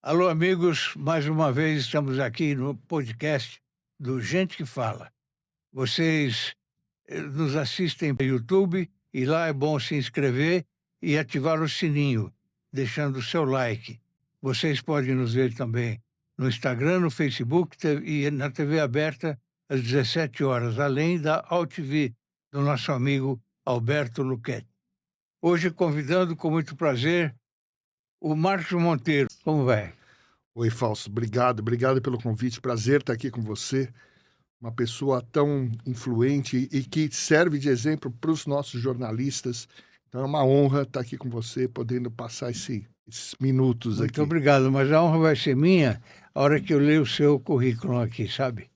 Alô, amigos, mais uma vez estamos aqui no podcast do Gente que Fala. Vocês nos assistem pelo YouTube e lá é bom se inscrever e ativar o sininho, deixando o seu like. Vocês podem nos ver também no Instagram, no Facebook e na TV aberta às 17 horas, além da AltV do nosso amigo Alberto Luquete. Hoje convidando com muito prazer o Marcos Monteiro. Como vai? Oi, Fausto, obrigado pelo convite, prazer estar aqui com você, uma pessoa tão influente e que serve de exemplo para os nossos jornalistas, então é uma honra estar aqui com você, podendo passar esses minutos Muito aqui. obrigado, mas a honra vai ser minha a hora que eu ler o seu currículo aqui, sabe?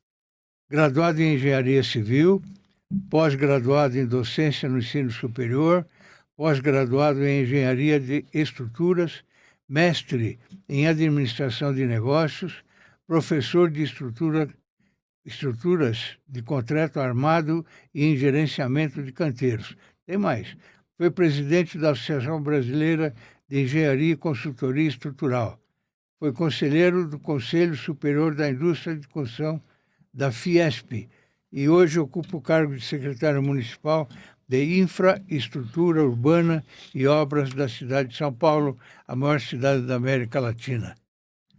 Graduado em Engenharia Civil, pós-graduado em Docência no Ensino Superior, pós-graduado em Engenharia de Estruturas, mestre em Administração de Negócios, professor de estruturas de concreto armado e em gerenciamento de canteiros. Tem mais. Foi presidente da Associação Brasileira de Engenharia e Consultoria Estrutural. Foi conselheiro do Conselho Superior da Indústria de Construção da Fiesp e hoje ocupa o cargo de secretário municipal de Infraestrutura Urbana e Obras da cidade de São Paulo, a maior cidade da América Latina.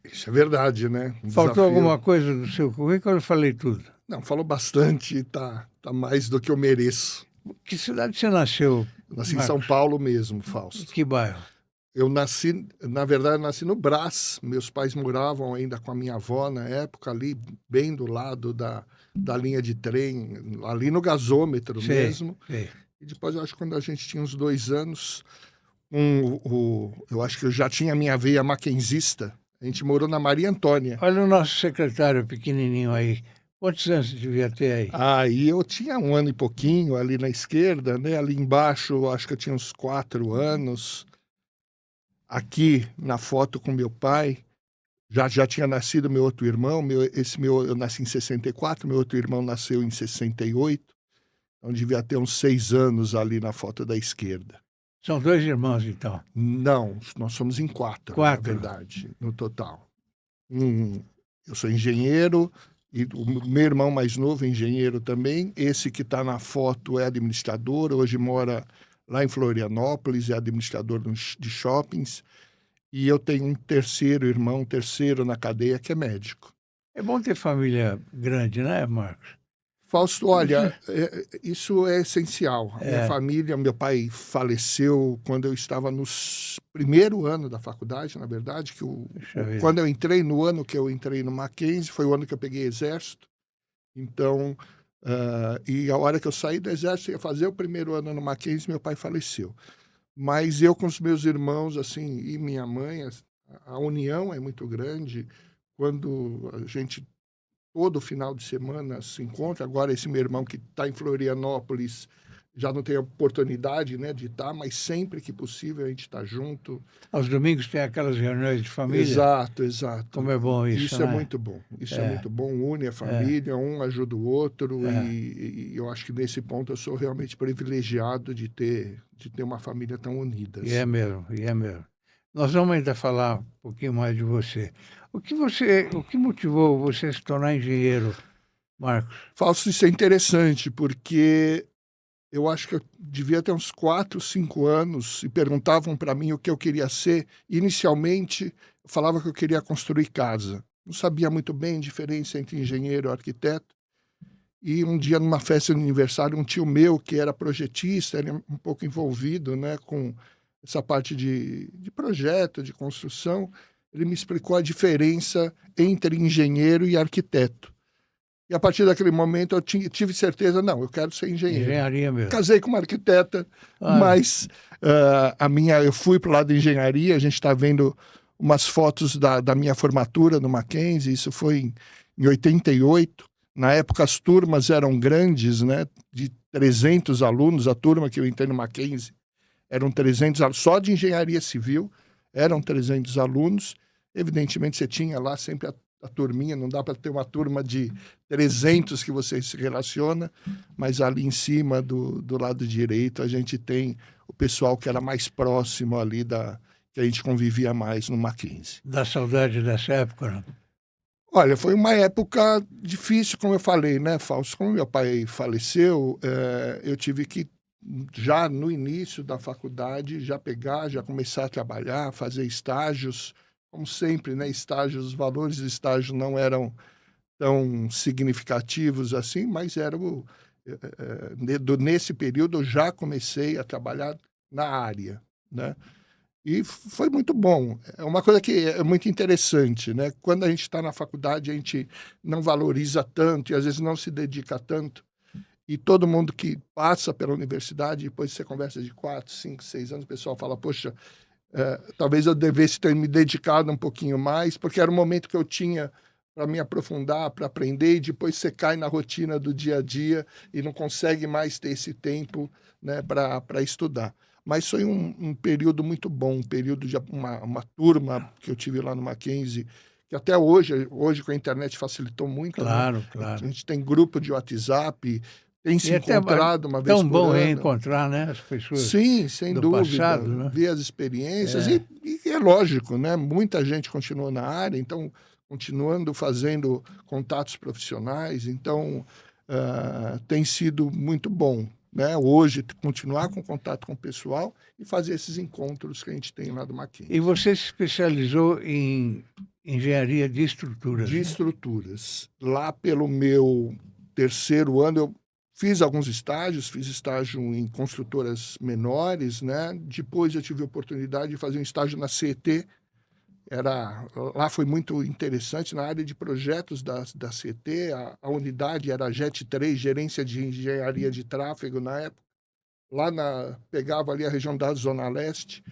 Isso é verdade, né? Faltou alguma coisa do seu currículo? Eu falei tudo. Não, falou bastante, tá mais do que eu mereço. Que cidade você nasceu? Nasci Marcos? em São Paulo mesmo, Fausto. Que bairro? Eu nasci, na verdade, nasci no Brás. Meus pais moravam ainda com a minha avó na época, ali bem do lado da linha de trem, ali no gasômetro mesmo. Sei. E depois, eu acho que quando a gente tinha uns 2 anos, eu acho que eu já tinha a minha veia maquenzista. A gente morou na Maria Antônia. Olha o nosso secretário pequenininho aí. Quantos anos devia ter aí? Aí eu tinha 1 ano e pouquinho ali na esquerda, né? Ali embaixo, eu acho que eu tinha uns 4 anos. Aqui na foto com meu pai, já tinha nascido meu outro irmão, eu nasci em 64, meu outro irmão nasceu em 68, então devia ter uns 6 anos ali na foto da esquerda. São 2 irmãos, então? Não, nós somos em 4, na verdade, no total. Eu sou engenheiro, e o meu irmão mais novo é engenheiro também, esse que está na foto é administrador, hoje mora lá em Florianópolis, é administrador de shoppings, e eu tenho um terceiro na cadeia, que é médico. É bom ter família grande, né, Marcos? Fausto, olha, isso é essencial. A minha família, meu pai faleceu quando eu estava no primeiro ano da faculdade, na verdade, quando eu entrei, no ano que eu entrei no Mackenzie, foi o ano que eu peguei exército. Então, e a hora que eu saí do exército, ia fazer o primeiro ano no Mackenzie, meu pai faleceu. Mas eu com os meus irmãos, assim, e minha mãe, a união é muito grande. Quando a gente, todo final de semana, se encontra, agora esse meu irmão que está em Florianópolis já não tem a oportunidade, né, de estar, mas sempre que possível a gente está junto. Aos domingos tem aquelas reuniões de família? Exato. Como é bom isso, Isso né? é muito bom. Isso é muito bom, une a família, um ajuda o outro, e eu acho que nesse ponto eu sou realmente privilegiado de ter uma família tão unida. E é mesmo. Nós vamos ainda falar um pouquinho mais de você. O que motivou você a se tornar engenheiro, Marcos? Fausto, isso é interessante, porque eu acho que eu devia ter uns 4, 5 anos e perguntavam para mim o que eu queria ser. Inicialmente, eu falava que eu queria construir casa. Não sabia muito bem a diferença entre engenheiro e arquiteto. E um dia, numa festa de aniversário, um tio meu, que era projetista, era um pouco envolvido, né, com essa parte de projeto, de construção, ele me explicou a diferença entre engenheiro e arquiteto. E a partir daquele momento eu tive certeza, não, eu quero ser engenheiro. Engenharia mesmo. Casei com uma arquiteta, mas eu fui para o lado de engenharia. A gente está vendo umas fotos da minha formatura no Mackenzie, isso foi em 88. Na época as turmas eram grandes, né, de 300 alunos, a turma que eu entrei no Mackenzie eram 300 alunos, só de engenharia civil eram 300 alunos. Evidentemente você tinha lá sempre a turminha, não dá para ter uma turma de 300 que você se relaciona, mas ali em cima do lado direito a gente tem o pessoal que era mais próximo ali que a gente convivia mais no Mackenzie. Dá saudade dessa época, não? Olha, foi uma época difícil, como eu falei, né, Fausto? Como meu pai faleceu, eu tive que, já no início da faculdade, já começar a trabalhar, fazer estágios. Como sempre, né, estágios, os valores de estágio não eram tão significativos assim, mas nesse período eu já comecei a trabalhar na área, né? E foi muito bom. É uma coisa que é muito interessante, né? Quando a gente está na faculdade, a gente não valoriza tanto e às vezes não se dedica tanto. E todo mundo que passa pela universidade, depois você conversa de 4, 5, 6 anos, o pessoal fala, poxa, talvez eu devesse ter me dedicado um pouquinho mais, porque era o momento que eu tinha para me aprofundar, para aprender, e depois você cai na rotina do dia a dia e não consegue mais ter esse tempo, né, para estudar. Mas foi um período muito bom, um período de uma turma que eu tive lá no Mackenzie, que até hoje com a internet facilitou muito. Claro, né? claro. A gente tem grupo de WhatsApp, tem se E até encontrado uma vez tão por bom ano. reencontrar, né, as pessoas Sim, sem do dúvida, passado, né? ver as experiências. E é lógico, né? Muita gente continuou na área, então, continuando fazendo contatos profissionais. Então, tem sido muito bom, né? Hoje, continuar com contato com o pessoal e fazer esses encontros que a gente tem lá do Mackenzie. E você se especializou em engenharia de estruturas, De né? estruturas. Lá pelo meu terceiro ano, eu fiz alguns estágios, fiz estágio em construtoras menores, né? Depois eu tive a oportunidade de fazer um estágio na CET. Lá foi muito interessante, na área de projetos da CET. A unidade era JET 3, Gerência de Engenharia de Tráfego, na época. Pegava ali a região da Zona Leste.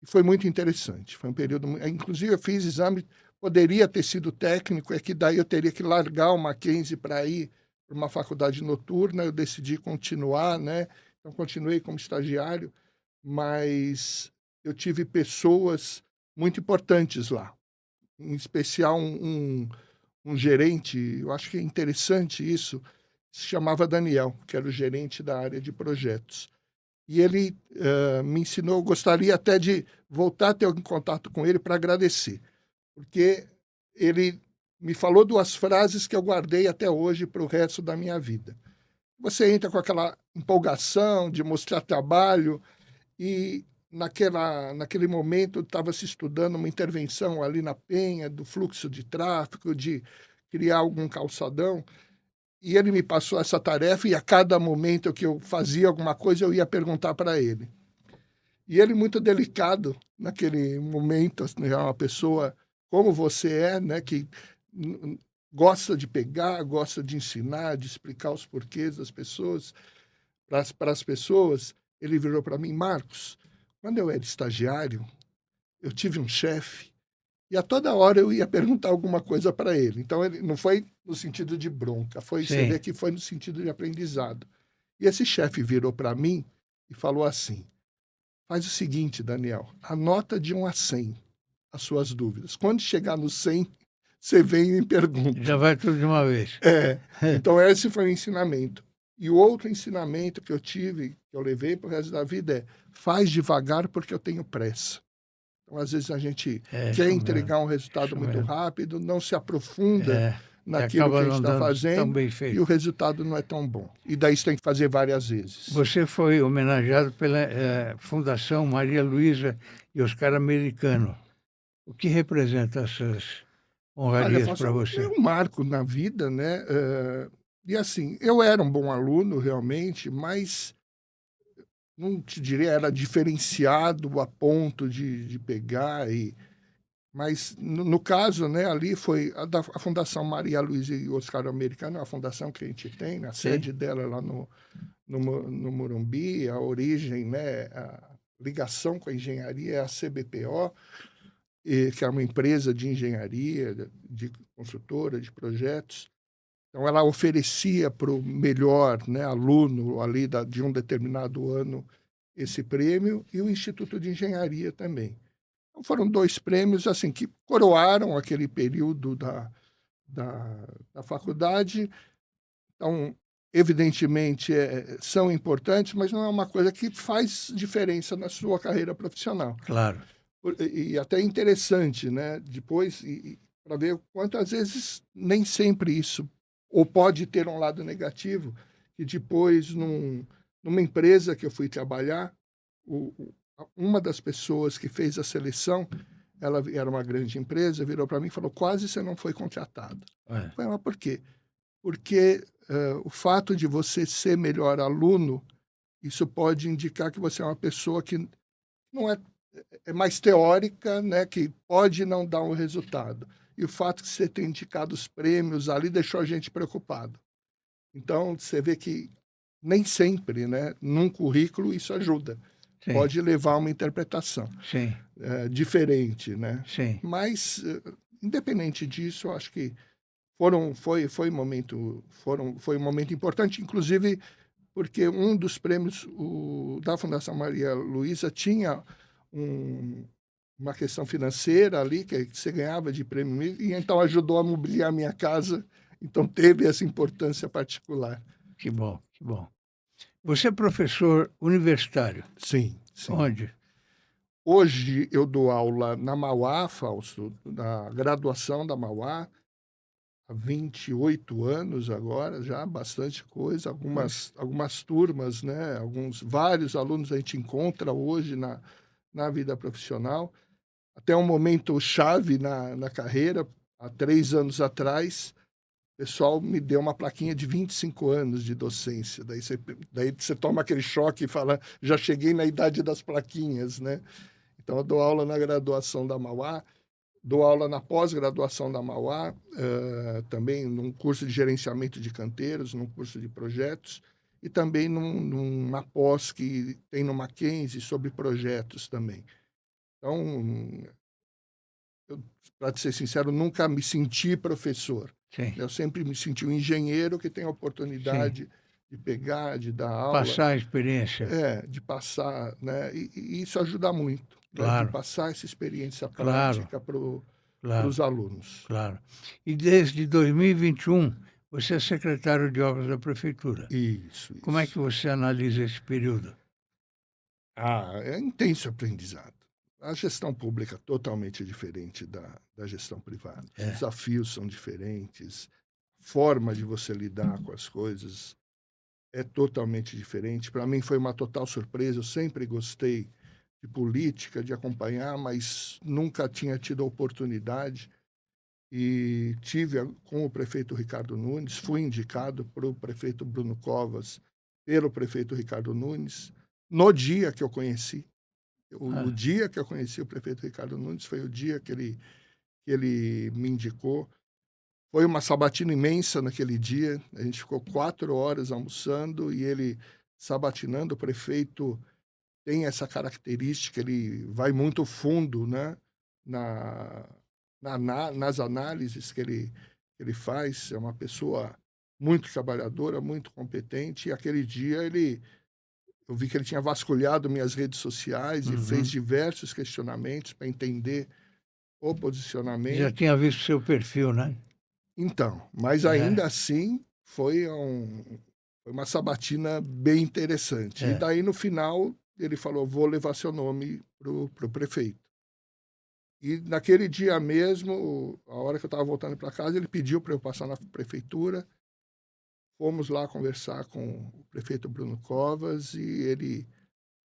E foi muito interessante. Foi um período... Inclusive, eu fiz exame, poderia ter sido técnico, é que daí eu teria que largar o Mackenzie para ir para uma faculdade noturna. Eu decidi continuar, né? Então, continuei como estagiário, mas eu tive pessoas muito importantes lá. Em especial, um gerente, eu acho que é interessante isso, se chamava Daniel, que era o gerente da área de projetos. E ele me ensinou, eu gostaria até de voltar a ter algum contato com ele para agradecer, porque ele me falou 2 frases que eu guardei até hoje para o resto da minha vida. Você entra com aquela empolgação de mostrar trabalho e naquele momento estava se estudando uma intervenção ali na Penha, do fluxo de tráfego, de criar algum calçadão. E ele me passou essa tarefa e a cada momento que eu fazia alguma coisa, eu ia perguntar para ele. E ele, muito delicado naquele momento, né, uma pessoa como você é, né, que gosta de pegar, gosta de ensinar, de explicar os porquês das pessoas, para as pessoas, ele virou para mim, Marcos, quando eu era estagiário, eu tive um chefe e a toda hora eu ia perguntar alguma coisa para ele. Então, ele não foi no sentido de bronca, você vê que foi no sentido de aprendizado. E esse chefe virou para mim e falou assim, faz o seguinte, Daniel, anota de 1 a 100 as suas dúvidas. Quando chegar no 100, você vem e me pergunta. Já vai tudo de uma vez. Então, esse foi o ensinamento. E o outro ensinamento que eu tive, que eu levei para o resto da vida é, faz devagar porque eu tenho pressa. Então, às vezes, a gente quer entregar um resultado muito rápido, não se aprofunda naquilo que a gente está fazendo e o resultado não é tão bom. E daí você tem que fazer várias vezes. Você foi homenageado pela Fundação Maria Luísa e Oscar Americano. O que representa essas honrarias para você? É um marco na vida, né? E assim, eu era um bom aluno, realmente, mas não te diria, era diferenciado a ponto de pegar. Mas, no caso, né, ali foi a Fundação Maria Luísa e Oscar Americano, a fundação que a gente tem, a sede dela lá no Morumbi, a origem, né, a ligação com a engenharia é a CBPO, que é uma empresa de engenharia, de construtora, de projetos. Então, ela oferecia para o melhor, né, aluno ali de um determinado ano esse prêmio, e o Instituto de Engenharia também. Então, foram 2 prêmios assim, que coroaram aquele período da faculdade. Então, evidentemente, são importantes, mas não é uma coisa que faz diferença na sua carreira profissional. Claro. E até interessante, né? Depois, para ver o quanto às vezes nem sempre isso, ou pode ter um lado negativo, que depois numa empresa que eu fui trabalhar, uma das pessoas que fez a seleção, ela era uma grande empresa, virou para mim e falou: quase você não foi contratado. Eu falei: mas por quê? Porque o fato de você ser melhor aluno, isso pode indicar que você é uma pessoa que não é mais teórica, né, que pode não dar um resultado. E o fato de você ter indicado os prêmios ali deixou a gente preocupado. Então, você vê que nem sempre, né, num currículo, isso ajuda. Sim. Pode levar a uma interpretação diferente, né? Sim. Mas, independente disso, eu acho que foi um momento importante, inclusive porque um dos prêmios da Fundação Maria Luísa tinha uma questão financeira ali, que você ganhava de prêmio, e então ajudou a mobiliar a minha casa, então teve essa importância particular. Que bom, que bom. Você é professor universitário? Sim, sim. Onde? Hoje eu dou aula na Mauá, Fausto, na graduação da Mauá, há 28 anos agora, já bastante coisa, algumas turmas, né? Vários alunos a gente encontra hoje na vida profissional. Até um momento chave na carreira, há 3 anos atrás, o pessoal me deu uma plaquinha de 25 anos de docência. Daí você toma aquele choque e fala, já cheguei na idade das plaquinhas, né? Então, eu dou aula na graduação da Mauá, dou aula na pós-graduação da Mauá, também num curso de gerenciamento de canteiros, num curso de projetos, e também numa pós que tem no Mackenzie sobre projetos também. Então, para ser sincero, nunca me senti professor. Sim. Eu sempre me senti um engenheiro que tem a oportunidade de pegar, de dar aula. Passar a experiência. De passar, né? E isso ajuda muito, Claro. né? De passar essa experiência Claro. prática para Claro. os alunos. Claro. E desde 2021, você é secretário de obras da prefeitura. Isso. Como é que você analisa esse período? É intenso aprendizado. A gestão pública é totalmente diferente da gestão privada. Os desafios são diferentes, forma de você lidar com as coisas é totalmente diferente. Para mim foi uma total surpresa. Eu sempre gostei de política, de acompanhar, mas nunca tinha tido a oportunidade. E tive com o prefeito Ricardo Nunes, fui indicado para o prefeito Bruno Covas pelo prefeito Ricardo Nunes no dia que eu conheci. O dia que eu conheci o prefeito Ricardo Nunes foi o dia que ele me indicou. Foi uma sabatina imensa naquele dia. A gente ficou 4 horas almoçando e ele sabatinando. O prefeito tem essa característica, ele vai muito fundo, né, nas análises que ele faz. É uma pessoa muito trabalhadora, muito competente. E aquele dia eu vi que ele tinha vasculhado minhas redes sociais e fez diversos questionamentos para entender o posicionamento. Já tinha visto seu perfil, né? Então, mas ainda assim foi uma sabatina bem interessante. E daí, no final, ele falou: vou levar seu nome para o prefeito. E naquele dia mesmo, a hora que eu estava voltando para casa, ele pediu para eu passar na prefeitura. Fomos lá conversar com o prefeito Bruno Covas e ele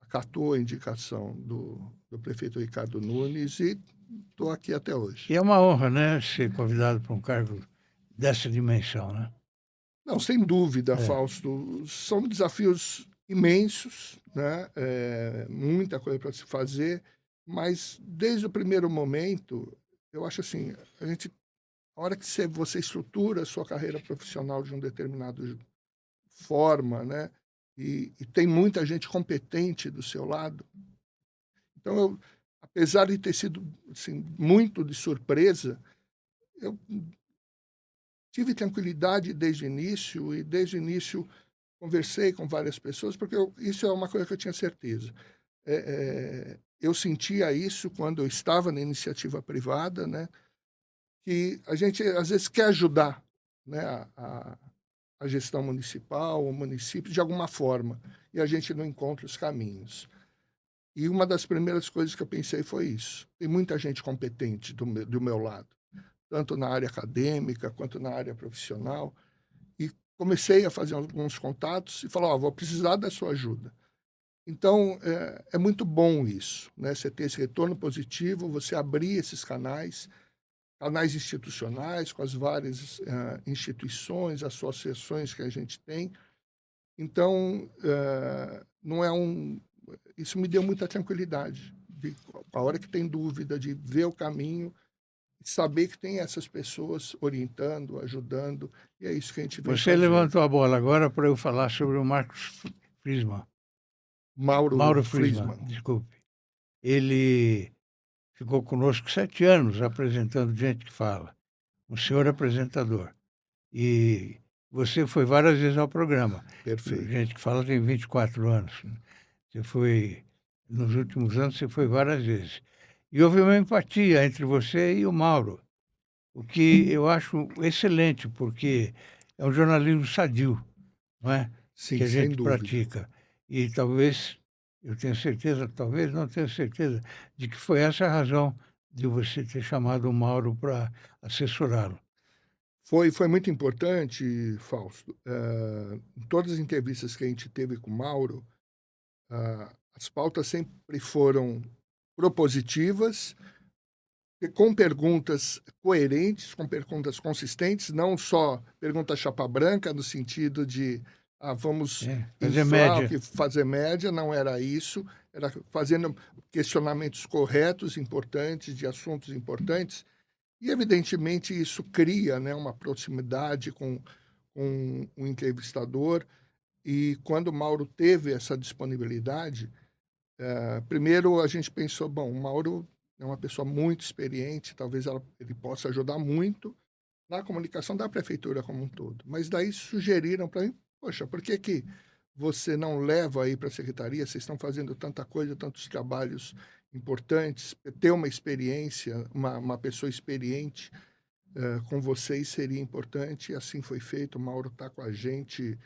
acatou a indicação do prefeito Ricardo Nunes e estou aqui até hoje. E é uma honra, né, ser convidado para um cargo dessa dimensão, né? Não, sem dúvida, Fausto. São desafios imensos, né? Muita coisa para se fazer, mas desde o primeiro momento, eu acho assim, a hora que você estrutura a sua carreira profissional de um determinado forma, né? E tem muita gente competente do seu lado. Então, apesar de ter sido assim, muito de surpresa, eu tive tranquilidade desde o início e desde o início conversei com várias pessoas, porque isso é uma coisa que eu tinha certeza. Eu sentia isso quando eu estava na iniciativa privada, né? Que a gente às vezes quer ajudar, né, a gestão municipal, o município, de alguma forma, e a gente não encontra os caminhos. E uma das primeiras coisas que eu pensei foi isso. Tem muita gente competente do meu lado, tanto na área acadêmica quanto na área profissional. E comecei a fazer alguns contatos e falar, vou precisar da sua ajuda. Então, é muito bom isso, né? Você ter esse retorno positivo, você abrir esses canais institucionais, com as várias instituições, associações que a gente tem. Então, não é isso me deu muita tranquilidade. A hora que tem dúvida, de ver o caminho, saber que tem essas pessoas orientando, ajudando, e é isso que a gente vem Você fazendo. levantou a bola agora para eu falar sobre o Marcos Friesman. Mauro Friesman, desculpe. Ele ficou conosco 7 anos apresentando Gente que Fala, um senhor apresentador. E você foi várias vezes ao programa. Perfeito. Gente que Fala tem 24 anos. Você foi, nos últimos anos, você foi várias vezes. E houve uma empatia entre você e o Mauro, o que eu acho excelente, porque é um jornalismo sadio, não é? Sim, Que a sem gente dúvida. pratica. E talvez, eu tenho certeza, talvez não tenho certeza, de que foi essa a razão de você ter chamado o Mauro para assessorá-lo. Foi muito importante, Fausto. Em todas as entrevistas que a gente teve com o Mauro, as pautas sempre foram propositivas, e com perguntas coerentes, com perguntas consistentes, não só pergunta chapa branca, no sentido de vamos fazer inflar, média. Fazer média, não era isso, era fazendo questionamentos corretos, importantes, de assuntos importantes, e evidentemente isso cria, né, uma proximidade com o entrevistador, e quando o Mauro teve essa disponibilidade, primeiro a gente pensou, bom, o Mauro é uma pessoa muito experiente, talvez ele possa ajudar muito na comunicação da prefeitura como um todo. Mas daí sugeriram para mim, poxa, por que você não leva aí para a secretaria? Vocês estão fazendo tanta coisa, tantos trabalhos importantes, ter uma experiência, uma pessoa experiente com vocês seria importante, e assim foi feito. O Mauro está com a gente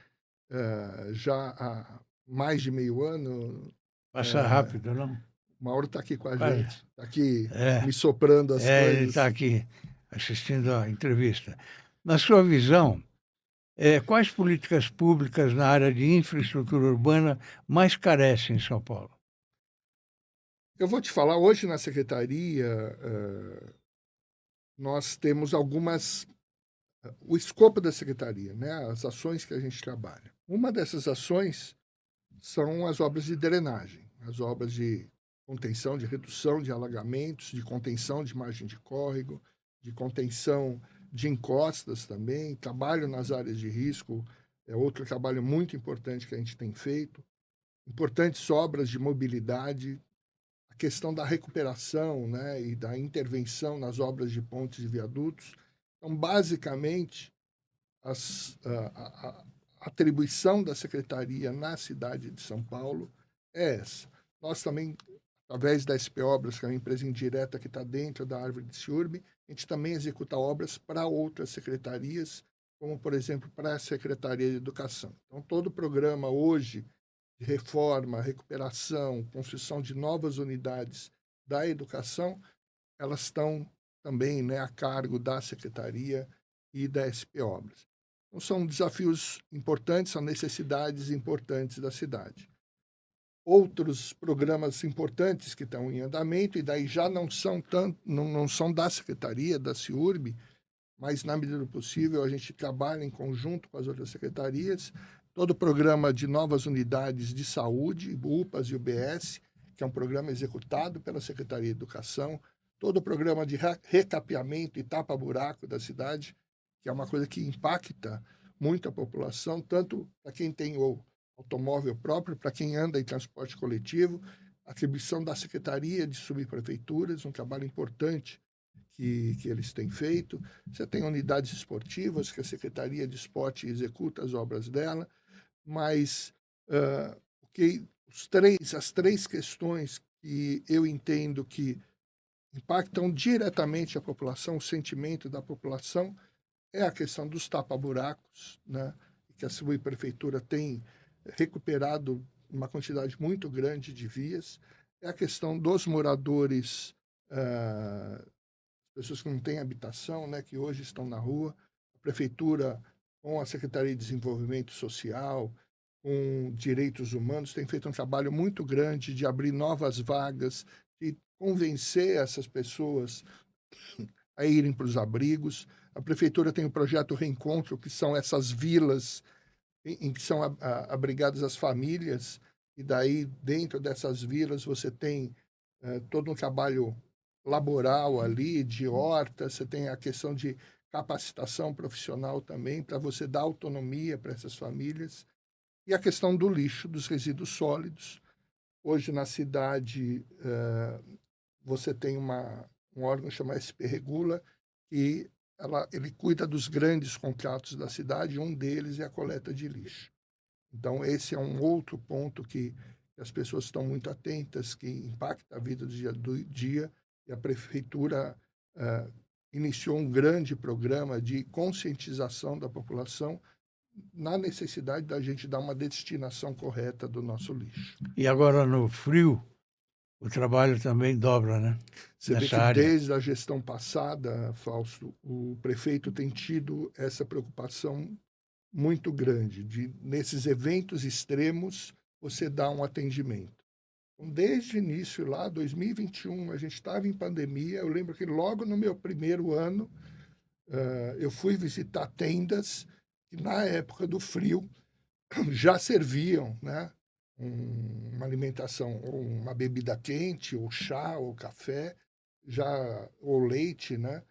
já há mais de meio ano. Passa rápido, não? O Mauro está aqui com a Quase. gente, está aqui me soprando as Ele coisas. está aqui assistindo a entrevista. Na sua visão, quais políticas públicas na área de infraestrutura urbana mais carecem em São Paulo? Eu vou te falar, hoje na secretaria, nós temos algumas. O escopo da secretaria, né, as ações que a gente trabalha. Uma dessas ações são as obras de drenagem, as obras de contenção, de redução de alagamentos, de contenção de margem de córrego, de contenção de encostas também. Trabalho nas áreas de risco é outro trabalho muito importante que a gente tem feito. Importantes obras de mobilidade, a questão da recuperação, né, e da intervenção nas obras de pontes e viadutos. Então, basicamente, a atribuição da secretaria na cidade de São Paulo é essa. Nós também, através da SP Obras, que é uma empresa indireta que está dentro da árvore de CIURB, a gente também executa obras para outras secretarias, como, por exemplo, para a Secretaria de Educação. Então, todo o programa hoje de reforma, recuperação, construção de novas unidades da educação, elas estão também, né, a cargo da Secretaria e da SP Obras. Então, são desafios importantes, são necessidades importantes da cidade. Outros programas importantes que estão em andamento, e daí já não são da Secretaria, da CIURB, mas, na medida do possível, a gente trabalha em conjunto com as outras secretarias. Todo o programa de novas unidades de saúde, UPAs e UBS, que é um programa executado pela Secretaria de Educação. Todo o programa de recapeamento e tapa-buraco da cidade, que é uma coisa que impacta muito a população, tanto para quem tem o automóvel próprio, para quem anda em transporte coletivo. Atribuição da Secretaria de Subprefeituras, um trabalho importante que eles têm feito. Você tem unidades esportivas, que a Secretaria de Esporte executa as obras dela, mas as três questões que eu entendo que impactam diretamente a população, o sentimento da população, é a questão dos tapa-buracos, né, que a subprefeitura tem recuperado uma quantidade muito grande de vias. é a questão dos moradores, pessoas que não têm habitação, né, que hoje estão na rua. A prefeitura, com a Secretaria de Desenvolvimento Social, com Direitos Humanos, tem feito um trabalho muito grande de abrir novas vagas, de convencer essas pessoas a irem para os abrigos. A prefeitura tem o projeto Reencontro, que são essas vilas em que são abrigadas as famílias, e daí, dentro dessas vilas, você tem todo um trabalho laboral ali, de horta, você tem a questão de capacitação profissional também, para você dar autonomia para essas famílias, e a questão do lixo, dos resíduos sólidos. Hoje, na cidade, você tem um órgão chamado SP Regula, que ele cuida dos grandes contratos da cidade, e um deles é a coleta de lixo. Então, esse é um outro ponto que as pessoas estão muito atentas, que impacta a vida do dia, e a prefeitura iniciou um grande programa de conscientização da população na necessidade da gente dar uma destinação correta do nosso lixo. E agora, no frio, o trabalho também dobra, né? Você vê que desde a gestão passada, Fausto, o prefeito tem tido essa preocupação muito grande de, nesses eventos extremos, você dar um atendimento. Então, desde o início, lá, 2021, a gente estava em pandemia. Eu lembro que logo no meu primeiro ano, eu fui visitar tendas que, na época do frio, já serviam, né, uma alimentação, ou uma bebida quente, ou chá, ou café, ou leite, né?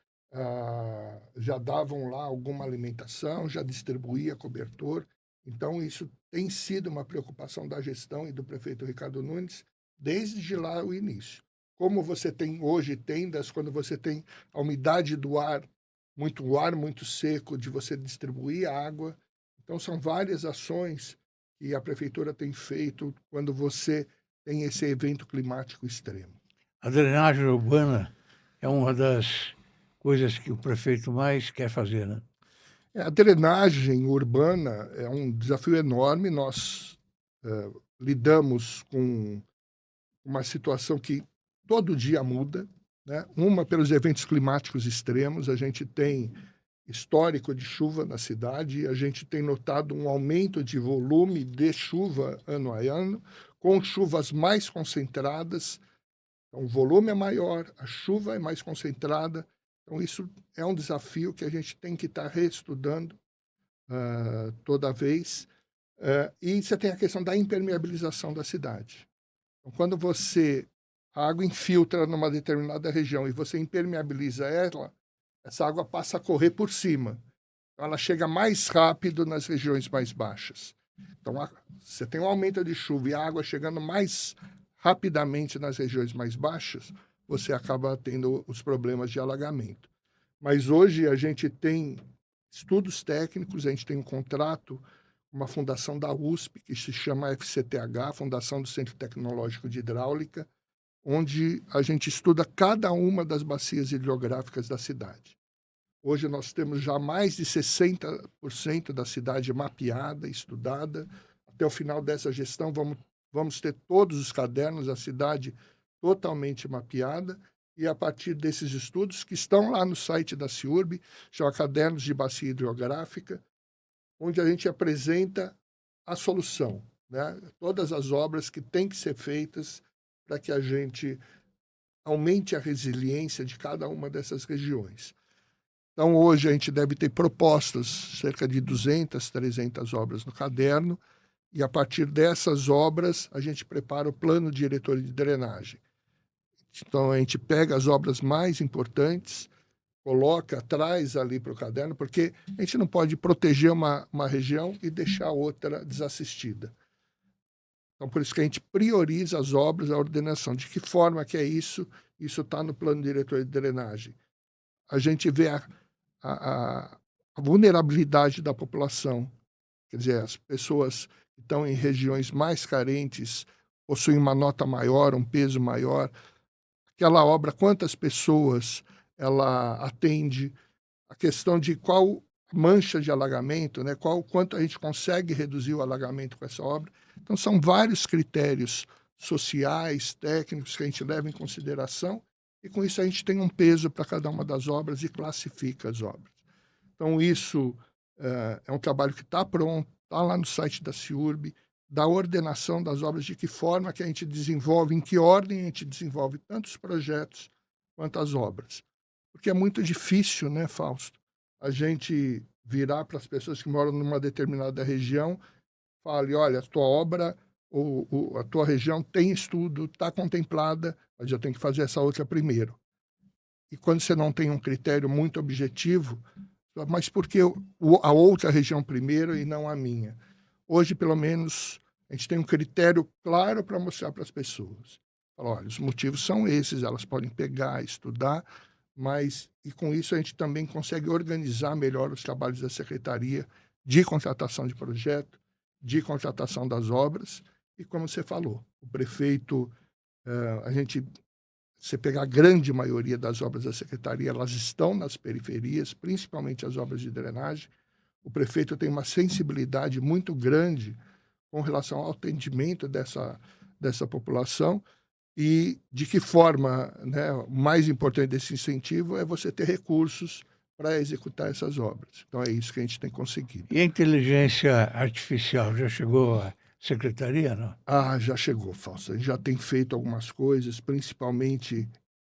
Já davam lá alguma alimentação, já distribuía cobertor. Então, isso tem sido uma preocupação da gestão e do prefeito Ricardo Nunes desde lá o início. Como você tem hoje tendas, quando você tem a umidade do ar muito seco, de você distribuir água. Então, são várias ações que a prefeitura tem feito quando você tem esse evento climático extremo. A drenagem urbana é uma das coisas que o prefeito mais quer fazer, né? A drenagem urbana é um desafio enorme. Nós lidamos com uma situação que todo dia muda, né? Uma, pelos eventos climáticos extremos. A gente tem histórico de chuva na cidade, e a gente tem notado um aumento de volume de chuva ano a ano, com chuvas mais concentradas. Então, o volume é maior, a chuva é mais concentrada. Então, isso é um desafio que a gente tem que estar reestudando toda vez. E você tem a questão da impermeabilização da cidade. Então, quando a água infiltra numa determinada região e você impermeabiliza ela, essa água passa a correr por cima. Então, ela chega mais rápido nas regiões mais baixas. Então, você tem um aumento de chuva e a água chegando mais rapidamente nas regiões mais baixas, você acaba tendo os problemas de alagamento. Mas hoje a gente tem estudos técnicos, a gente tem um contrato com uma fundação da USP, que se chama FCTH, Fundação do Centro Tecnológico de Hidráulica, onde a gente estuda cada uma das bacias hidrográficas da cidade. Hoje nós temos já mais de 60% da cidade mapeada, estudada. Até o final dessa gestão vamos ter todos os cadernos da cidade totalmente mapeada, e a partir desses estudos, que estão lá no site da CIURB, chama Cadernos de Bacia Hidrográfica, onde a gente apresenta a solução, né? Todas as obras que têm que ser feitas para que a gente aumente a resiliência de cada uma dessas regiões. Então, hoje a gente deve ter propostas, cerca de 200, 300 obras no caderno, e a partir dessas obras a gente prepara o plano diretor de drenagem. Então, a gente pega as obras mais importantes, traz ali para o caderno, porque a gente não pode proteger uma região e deixar outra desassistida. Então, por isso que a gente prioriza as obras, a ordenação. De que forma que é isso? Isso está no plano diretor de drenagem. A gente vê a vulnerabilidade da população. Quer dizer, as pessoas que estão em regiões mais carentes possuem uma nota maior, um peso maior. Aquela obra, quantas pessoas ela atende, a questão de qual mancha de alagamento, né? Quanto a gente consegue reduzir o alagamento com essa obra. Então, são vários critérios sociais, técnicos que a gente leva em consideração, e com isso a gente tem um peso para cada uma das obras e classifica as obras. Então isso é um trabalho que está pronto, está lá no site da CIURB, da ordenação das obras, de que forma que a gente desenvolve, em que ordem a gente desenvolve tanto os projetos quanto as obras. Porque é muito difícil, né, Fausto, a gente virar para as pessoas que moram numa determinada região, fale, olha, a tua obra ou a tua região tem estudo, está contemplada, mas eu tenho que fazer essa outra primeiro. E quando você não tem um critério muito objetivo, mas por que a outra região primeiro e não a minha? Hoje, pelo menos, a gente tem um critério claro para mostrar para as pessoas. Fala, olha, os motivos são esses, elas podem pegar, estudar, mas e com isso a gente também consegue organizar melhor os trabalhos da Secretaria de contratação de projeto, de contratação das obras, e como você falou, o prefeito, você pegar a grande maioria das obras da Secretaria, elas estão nas periferias, principalmente as obras de drenagem. O prefeito tem uma sensibilidade muito grande com relação ao atendimento dessa população, e de que forma, né, o mais importante desse incentivo é você ter recursos para executar essas obras. Então é isso que a gente tem conseguido. E a inteligência artificial já chegou à secretaria, não? Já chegou, Fausto. A gente já tem feito algumas coisas, principalmente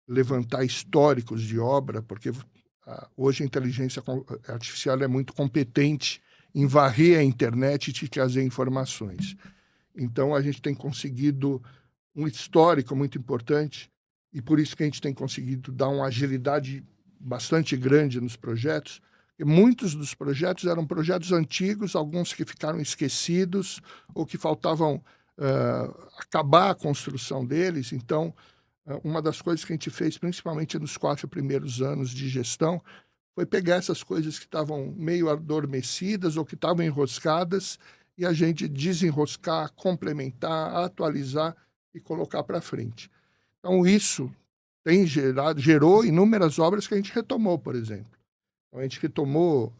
levantar históricos de obra, porque hoje a inteligência artificial é muito competente em varrer a internet e te trazer informações. Então a gente tem conseguido um histórico muito importante, e por isso que a gente tem conseguido dar uma agilidade bastante grande nos projetos. E muitos dos projetos eram projetos antigos, alguns que ficaram esquecidos ou que faltavam acabar a construção deles. Então, uma das coisas que a gente fez, principalmente nos 4 primeiros anos de gestão, foi pegar essas coisas que estavam meio adormecidas ou que estavam enroscadas e a gente desenroscar, complementar, atualizar e colocar para frente. Então, isso gerou inúmeras obras que a gente retomou, por exemplo. Então, a gente retomou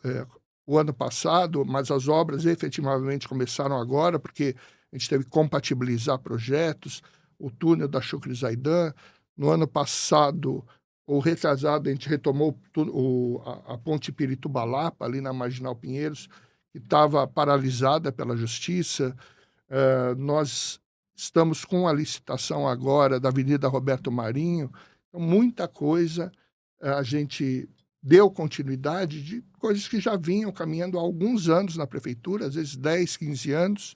o ano passado, mas as obras efetivamente começaram agora, porque a gente teve que compatibilizar projetos, o túnel da Chucre Zaidan. No ano passado, ou retrasado, a gente retomou a ponte Piritubalapa, ali na Marginal Pinheiros, que estava paralisada pela Justiça. Nós estamos com a licitação agora da Avenida Roberto Marinho. Então, muita coisa a gente deu continuidade de coisas que já vinham caminhando há alguns anos na prefeitura, às vezes 10, 15 anos,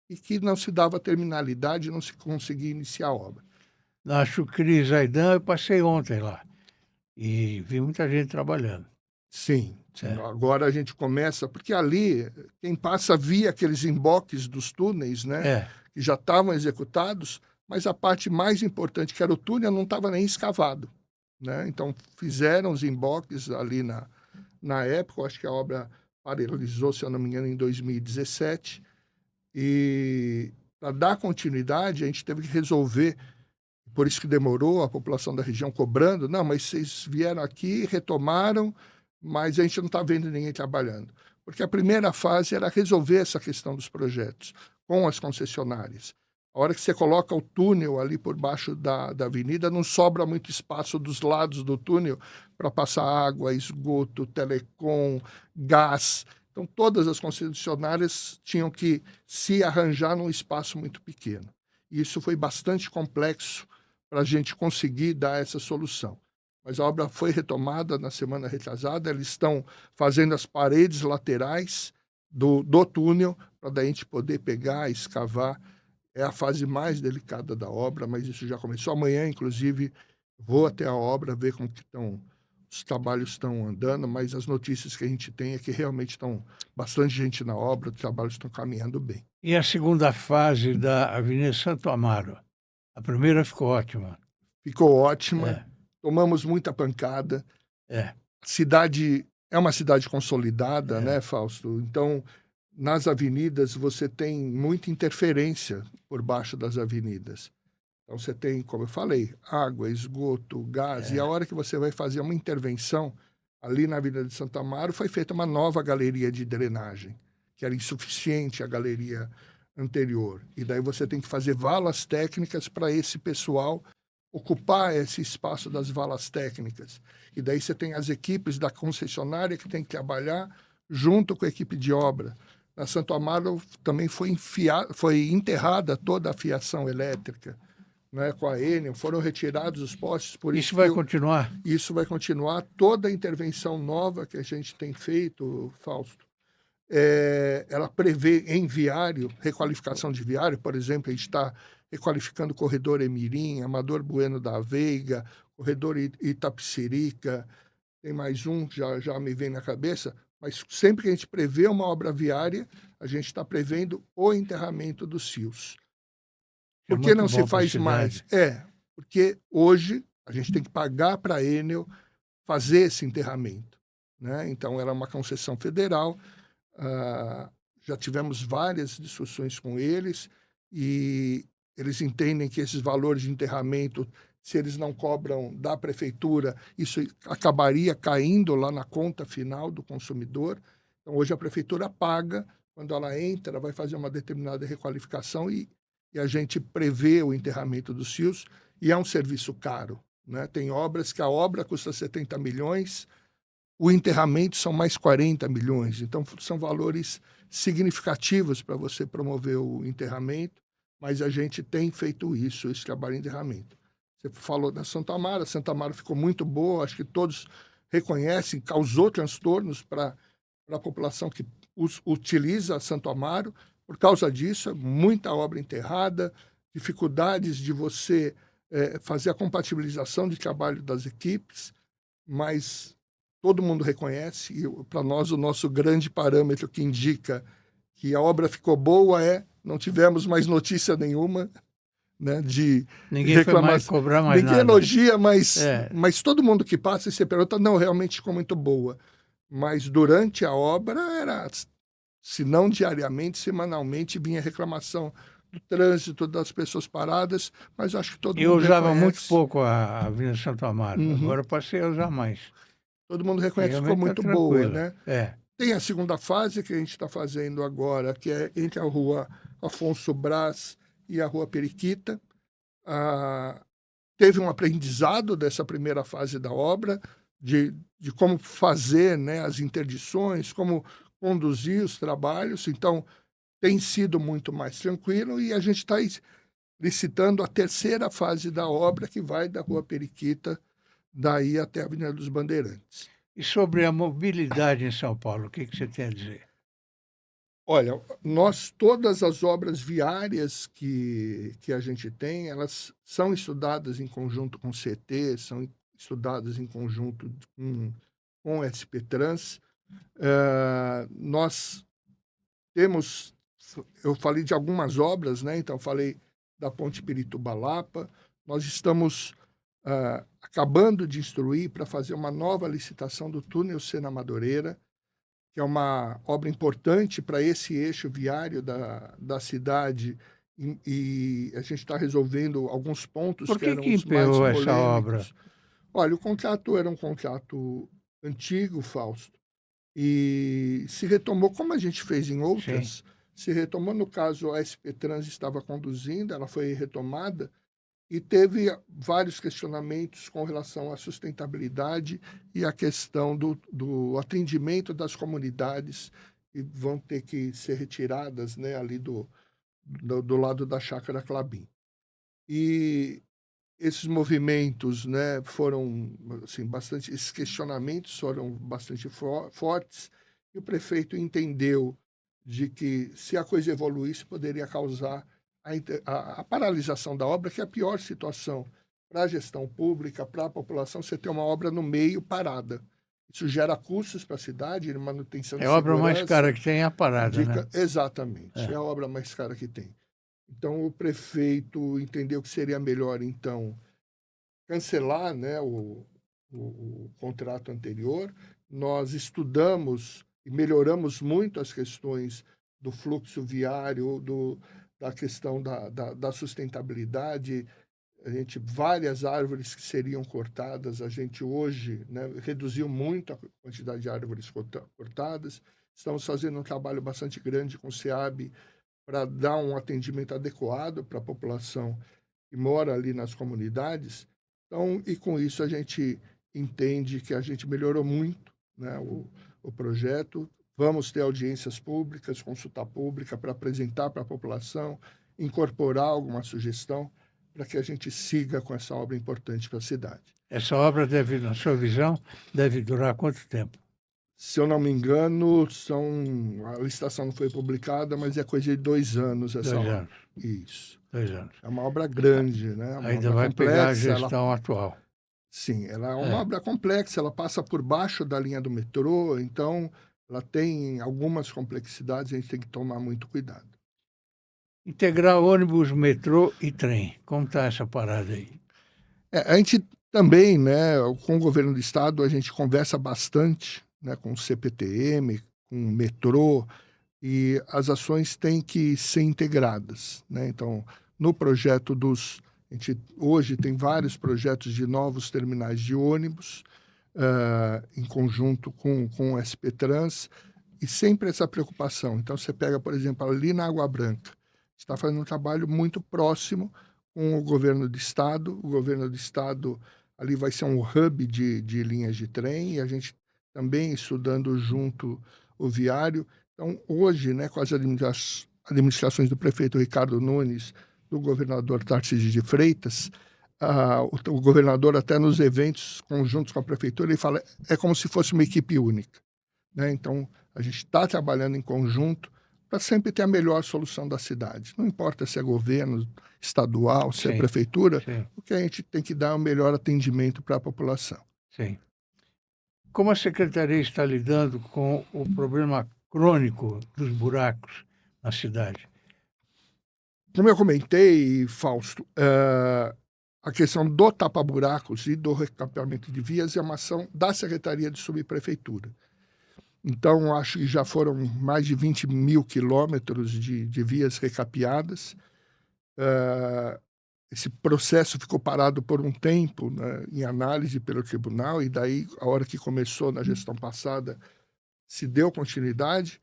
e que não se dava terminalidade, não se conseguia iniciar a obra. Na Chucri Zaidan, eu passei ontem lá e vi muita gente trabalhando. Sim. Agora a gente começa, porque ali quem passa via aqueles emboques dos túneis, né, que já estavam executados, mas a parte mais importante, que era o túnel, não estava nem escavado, né? Então fizeram os emboques ali na época. Eu acho que a obra paralisou, se eu não me engano, em 2017, e para dar continuidade a gente teve que resolver. Por isso que demorou, a população da região cobrando, não, mas vocês vieram aqui, retomaram, mas a gente não está vendo ninguém trabalhando. Porque a primeira fase era resolver essa questão dos projetos com as concessionárias. A hora que você coloca o túnel ali por baixo da avenida, não sobra muito espaço dos lados do túnel para passar água, esgoto, telecom, gás. Então, todas as concessionárias tinham que se arranjar num espaço muito pequeno. E isso foi bastante complexo para a gente conseguir dar essa solução. Mas a obra foi retomada na semana retrasada, eles estão fazendo as paredes laterais do túnel para daí a gente poder pegar, escavar. É a fase mais delicada da obra, mas isso já começou. Amanhã, inclusive, vou até a obra ver como que os trabalhos estão andando, mas as notícias que a gente tem é que realmente estão bastante gente na obra, os trabalhos estão caminhando bem. E a segunda fase da Avenida Santo Amaro? A primeira ficou ótima. Ficou ótima. Tomamos muita pancada. A cidade é uma cidade consolidada, né, Fausto? Então, nas avenidas, você tem muita interferência por baixo das avenidas. Então, você tem, como eu falei, água, esgoto, gás. E a hora que você vai fazer uma intervenção, ali na Avenida de Santo Amaro, foi feita uma nova galeria de drenagem, que era insuficiente a galeria anterior. E daí você tem que fazer valas técnicas para esse pessoal ocupar esse espaço das valas técnicas. E daí você tem as equipes da concessionária que tem que trabalhar junto com a equipe de obra. Na Santo Amaro também foi enterrada toda a fiação elétrica, né, com a Enel, foram retirados os postes. Por isso vai continuar? Isso vai continuar. Toda a intervenção nova que a gente tem feito, Fausto, ela prevê em viário, requalificação de viário, por exemplo, a gente está requalificando o corredor Emirim, Amador Bueno da Veiga, corredor Itapecerica, tem mais um, já me vem na cabeça, mas sempre que a gente prevê uma obra viária, a gente está prevendo o enterramento dos fios. Por que não se faz mais? Porque hoje a gente tem que pagar para a Enel fazer esse enterramento, né? Então, era uma concessão federal, já tivemos várias discussões com eles e eles entendem que esses valores de enterramento, se eles não cobram da prefeitura, isso acabaria caindo lá na conta final do consumidor. Então, hoje a prefeitura paga, quando ela entra, vai fazer uma determinada requalificação e a gente prevê o enterramento dos fios, e é um serviço caro, né? Tem obras que a obra custa 70 milhões, o enterramento são mais 40 milhões. Então, são valores significativos para você promover o enterramento, mas a gente tem feito isso, esse trabalho de enterramento. Você falou da Santo Amaro, a Santo Amaro ficou muito boa, acho que todos reconhecem, causou transtornos para a população que utiliza Santo Amaro. Por causa disso, muita obra enterrada, dificuldades de você fazer a compatibilização de trabalho das equipes, mas todo mundo reconhece, e para nós o nosso grande parâmetro que indica que a obra ficou boa não tivemos mais notícia nenhuma, né, de ninguém reclamação. Foi mais cobrar mais ninguém nada. Elogia, mas todo mundo que passa e se pergunta, não, realmente ficou muito boa. Mas durante a obra era, se não diariamente, semanalmente, vinha reclamação do trânsito, das pessoas paradas, mas acho que todo mundo reconhece. Eu usava muito pouco a Avenida Santo Amaro, agora passei a usar mais. Todo mundo reconhece que ficou muito boa, né? Tem a segunda fase que a gente está fazendo agora, que é entre a rua Afonso Brás e a rua Periquita. Teve um aprendizado dessa primeira fase da obra, de como fazer, né, as interdições, como conduzir os trabalhos. Então, tem sido muito mais tranquilo e a gente está licitando a terceira fase da obra, que vai da rua Periquita, daí até a Avenida dos Bandeirantes. E sobre a mobilidade em São Paulo, o que você tem a dizer? Olha, todas as obras viárias que a gente tem, elas são estudadas em conjunto com o CT, são estudadas em conjunto com o SP Trans. Nós temos, eu falei de algumas obras, né? Então, falei da Ponte Pirituba-Lapa. Nós estamos acabando de instruir para fazer uma nova licitação do túnel Sena Madureira, que é uma obra importante para esse eixo viário da cidade, e a gente está resolvendo alguns pontos que eram os mais polêmicos. Essa obra? Olha, o contrato era um contrato antigo, Fausto, e se retomou, como a gente fez em outras, se retomou, no caso, a SP Trans estava conduzindo, ela foi retomada, e teve vários questionamentos com relação à sustentabilidade e à questão do atendimento das comunidades que vão ter que ser retiradas, né, ali do lado da Chácara Clabim. E esses movimentos, né, foram assim, bastante, esses questionamentos foram bastante fortes, e o prefeito entendeu de que, se a coisa evoluísse, poderia causar a paralisação da obra, que é a pior situação para a gestão pública, para a população, você ter uma obra no meio parada. Isso gera custos para a cidade, manutenção de segurança. É a obra mais cara que tem, é a parada, né? Exatamente, é a obra mais cara que tem. Então, o prefeito entendeu que seria melhor, então, cancelar, né, o contrato anterior. Nós estudamos e melhoramos muito as questões do fluxo viário, da questão da sustentabilidade. Várias árvores que seriam cortadas, a gente hoje, né, reduziu muito a quantidade de árvores cortadas. Estamos fazendo um trabalho bastante grande com o SEAB para dar um atendimento adequado para a população que mora ali nas comunidades. Então, e com isso a gente entende que a gente melhorou muito, né, o projeto. Vamos ter audiências públicas, consulta pública para apresentar para a população, incorporar alguma sugestão para que a gente siga com essa obra importante para a cidade. Essa obra deve, na sua visão, deve durar quanto tempo? Se eu não me engano, a licitação não foi publicada, mas é coisa de 2 anos essa obra. 2 anos. Isso. 2 anos. É uma obra grande, né? Uma Ainda obra vai complexa, pegar a gestão atual. Sim, ela é uma obra complexa, ela passa por baixo da linha do metrô, então ela tem algumas complexidades, a gente tem que tomar muito cuidado. Integrar ônibus, metrô e trem. Como está essa parada aí? A gente também, né, com o governo do estado, a gente conversa bastante, né, com o CPTM, com o metrô, e as ações têm que ser integradas, né? Então, no projeto a gente hoje tem vários projetos de novos terminais de ônibus, em conjunto com o SP Trans, e sempre essa preocupação. Então, você pega, por exemplo, ali na Água Branca, está fazendo um trabalho muito próximo com o governo do estado. O governo do estado ali vai ser um hub de linhas de trem, e a gente também estudando junto o viário. Então, hoje, né, com as administrações do prefeito Ricardo Nunes, do governador Tarcísio de Freitas, o governador, até nos eventos conjuntos com a prefeitura, ele fala, é como se fosse uma equipe única, né? Então, a gente está trabalhando em conjunto para sempre ter a melhor solução da cidade. Não importa se é governo estadual, se é prefeitura, o que a gente tem que dar é o melhor atendimento para a população. Sim. Como a secretaria está lidando com o problema crônico dos buracos na cidade? Como eu comentei, Fausto, a questão do tapa-buracos e do recapeamento de vias é uma ação da Secretaria de Subprefeitura. Então, acho que já foram mais de 20 mil quilômetros de vias recapeadas. Esse processo ficou parado por um tempo, né, em análise pelo tribunal, e daí, a hora que começou na gestão passada, se deu continuidade.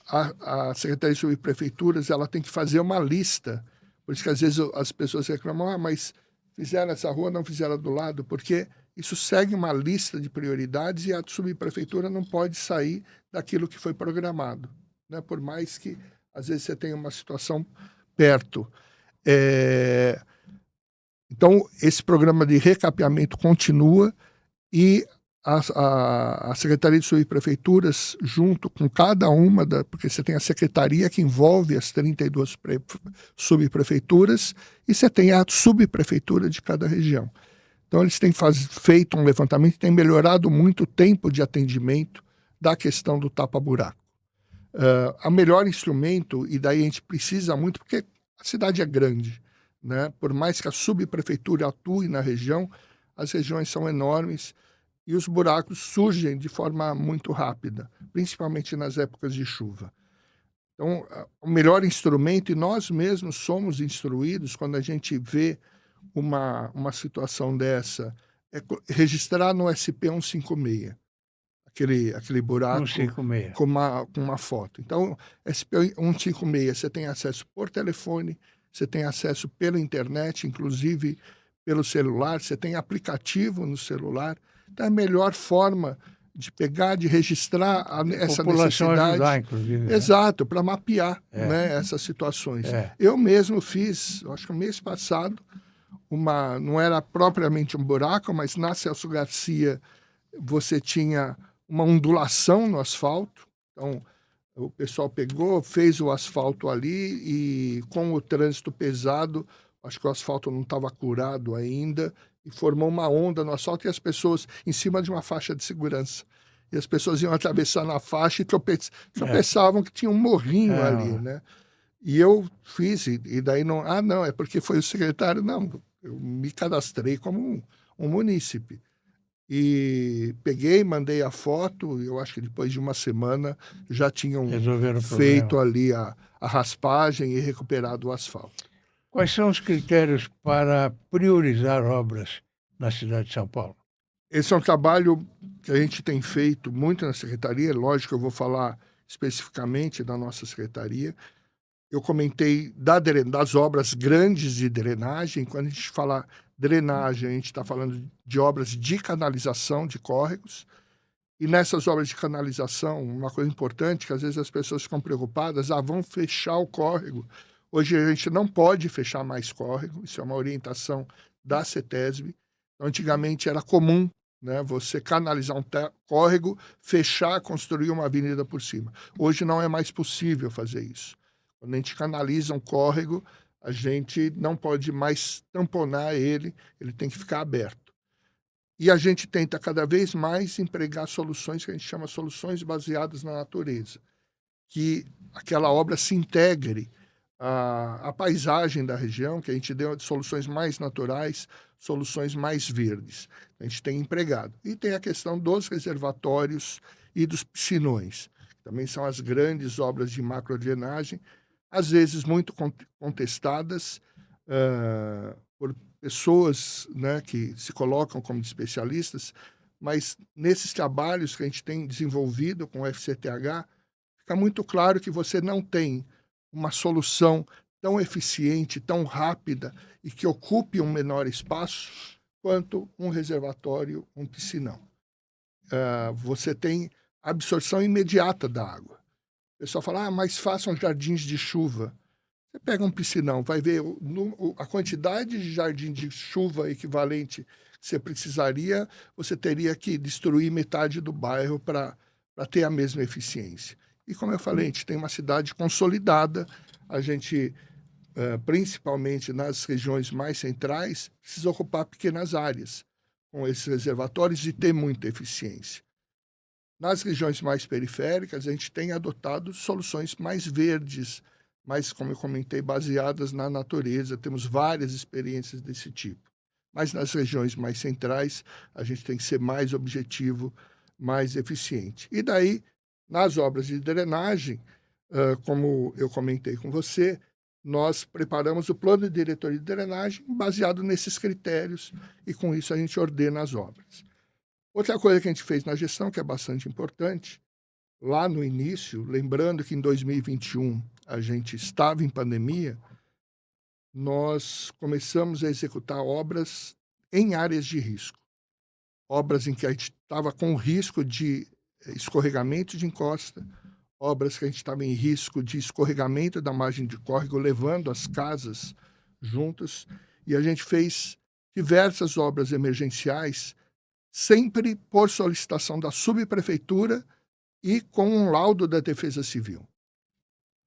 A Secretaria de Subprefeituras, ela tem que fazer uma lista. Por isso que, às vezes, as pessoas reclamam, mas fizeram essa rua, não fizeram do lado, porque isso segue uma lista de prioridades e a subprefeitura não pode sair daquilo que foi programado, né? Por mais que, às vezes, você tenha uma situação perto. Então, esse programa de recapeamento continua, e a Secretaria de Subprefeituras, junto com cada uma, porque você tem a secretaria que envolve as 32 subprefeituras, e você tem a subprefeitura de cada região. Então, eles têm feito um levantamento e têm melhorado muito o tempo de atendimento da questão do tapa-buraco. O melhor instrumento, e daí a gente precisa muito, porque a cidade é grande, né? Por mais que a subprefeitura atue na região, as regiões são enormes, e os buracos surgem de forma muito rápida, principalmente nas épocas de chuva. Então, o melhor instrumento, e nós mesmos somos instruídos quando a gente vê uma situação dessa, é registrar no SP 156, aquele buraco 156. com uma foto. Então, SP 156, você tem acesso por telefone, você tem acesso pela internet, inclusive pelo celular, você tem aplicativo no celular. Então, é a melhor forma de pegar, de registrar essa necessidade. Ajudar, inclusive. Exato, para mapear, né, essas situações. Eu mesmo fiz, acho que no mês passado, não era propriamente um buraco, mas na Celso Garcia você tinha uma ondulação no asfalto. Então, o pessoal pegou, fez o asfalto ali, e com o trânsito pesado, acho que o asfalto não estava curado ainda, e formou uma onda no asfalto, e as pessoas em cima de uma faixa de segurança. E as pessoas iam atravessar na faixa e tropeçavam, que tinha um morrinho ali, né? E eu fiz, e daí não, é porque foi o secretário. Não, eu me cadastrei como um munícipe. E peguei, mandei a foto, eu acho que depois de uma semana já tinham feito ali a raspagem e recuperado o asfalto. Quais são os critérios para priorizar obras na cidade de São Paulo? Esse é um trabalho que a gente tem feito muito na secretaria. Lógico que eu vou falar especificamente da nossa secretaria. eu comentei das obras grandes de drenagem. Quando a gente fala drenagem, a gente está falando de obras de canalização, de córregos. E nessas obras de canalização, uma coisa importante, que às vezes as pessoas ficam preocupadas, vão fechar o córrego. Hoje a gente não pode fechar mais córrego, isso é uma orientação da CETESB. Então, antigamente era comum, né, você canalizar um córrego, fechar, construir uma avenida por cima. Hoje não é mais possível fazer isso. Quando a gente canaliza um córrego, a gente não pode mais tamponar ele tem que ficar aberto. E a gente tenta cada vez mais empregar soluções que a gente chama soluções baseadas na natureza, que aquela obra se integre à paisagem da região, que a gente dê soluções mais naturais, soluções mais verdes. A gente tem empregado. E tem a questão dos reservatórios e dos piscinões, que também são as grandes obras de macrodrenagem, às vezes muito contestadas por pessoas, né, que se colocam como especialistas, mas nesses trabalhos que a gente tem desenvolvido com o FCTH, fica muito claro que você não tem uma solução tão eficiente, tão rápida e que ocupe um menor espaço quanto um reservatório, um piscinão. Você tem absorção imediata da água. O pessoal fala, mas façam jardins de chuva. Você pega um piscinão, vai ver a quantidade de jardim de chuva equivalente que você precisaria, você teria que destruir metade do bairro para ter a mesma eficiência. E como eu falei, a gente tem uma cidade consolidada, a gente, principalmente nas regiões mais centrais, precisa ocupar pequenas áreas com esses reservatórios e ter muita eficiência. Nas regiões mais periféricas, a gente tem adotado soluções mais verdes, mas, como eu comentei, baseadas na natureza. Temos várias experiências desse tipo. Mas nas regiões mais centrais, a gente tem que ser mais objetivo, mais eficiente. E daí, nas obras de drenagem, como eu comentei com você, nós preparamos o plano de diretoria de drenagem baseado nesses critérios e, com isso, a gente ordena as obras. Outra coisa que a gente fez na gestão, que é bastante importante, lá no início, lembrando que em 2021 a gente estava em pandemia, nós começamos a executar obras em áreas de risco. Obras em que a gente estava com risco de escorregamento de encosta, obras que a gente estava em risco de escorregamento da margem de córrego, levando as casas juntas, e a gente fez diversas obras emergenciais, sempre por solicitação da subprefeitura e com um laudo da Defesa Civil.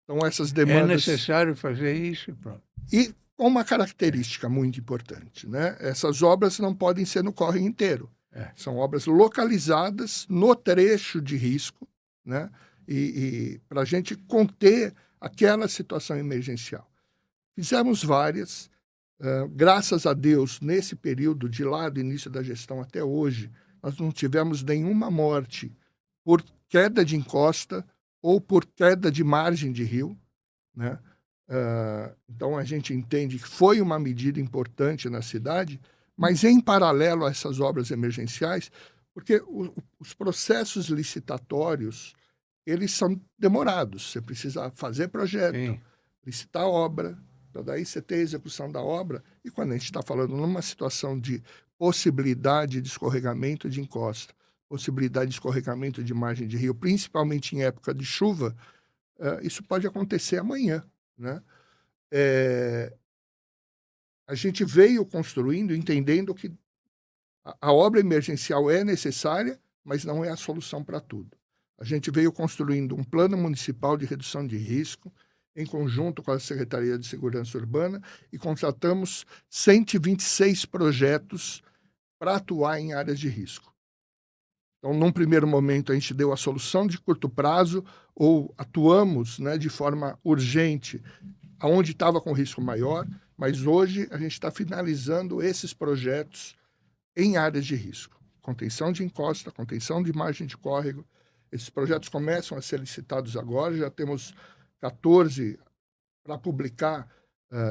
Então, essas demandas... É necessário fazer isso e pronto. E com uma característica muito importante, né? Essas obras não podem ser no córrego inteiro. São obras localizadas no trecho de risco, né? E para a gente conter aquela situação emergencial. Fizemos várias. Graças a Deus, nesse período de lá do início da gestão até hoje, nós não tivemos nenhuma morte por queda de encosta ou por queda de margem de rio, né? Então, a gente entende que foi uma medida importante na cidade, mas em paralelo a essas obras emergenciais, porque os processos licitatórios, eles são demorados. Você precisa fazer projeto, Sim. licitar obra, então daí você tem a execução da obra, e quando a gente está falando numa situação de possibilidade de escorregamento de encosta, possibilidade de escorregamento de margem de rio, principalmente em época de chuva, isso pode acontecer amanhã, né? A gente veio construindo, entendendo que a obra emergencial é necessária, mas não é a solução para tudo. A gente veio construindo um plano municipal de redução de risco, em conjunto com a Secretaria de Segurança Urbana, e contratamos 126 projetos para atuar em áreas de risco. Então, num primeiro momento, a gente deu a solução de curto prazo, ou atuamos, né, de forma urgente, onde estava com risco maior, mas hoje a gente está finalizando esses projetos em áreas de risco. Contenção de encosta, contenção de margem de córrego. Esses projetos começam a ser licitados agora, já temos 14 para publicar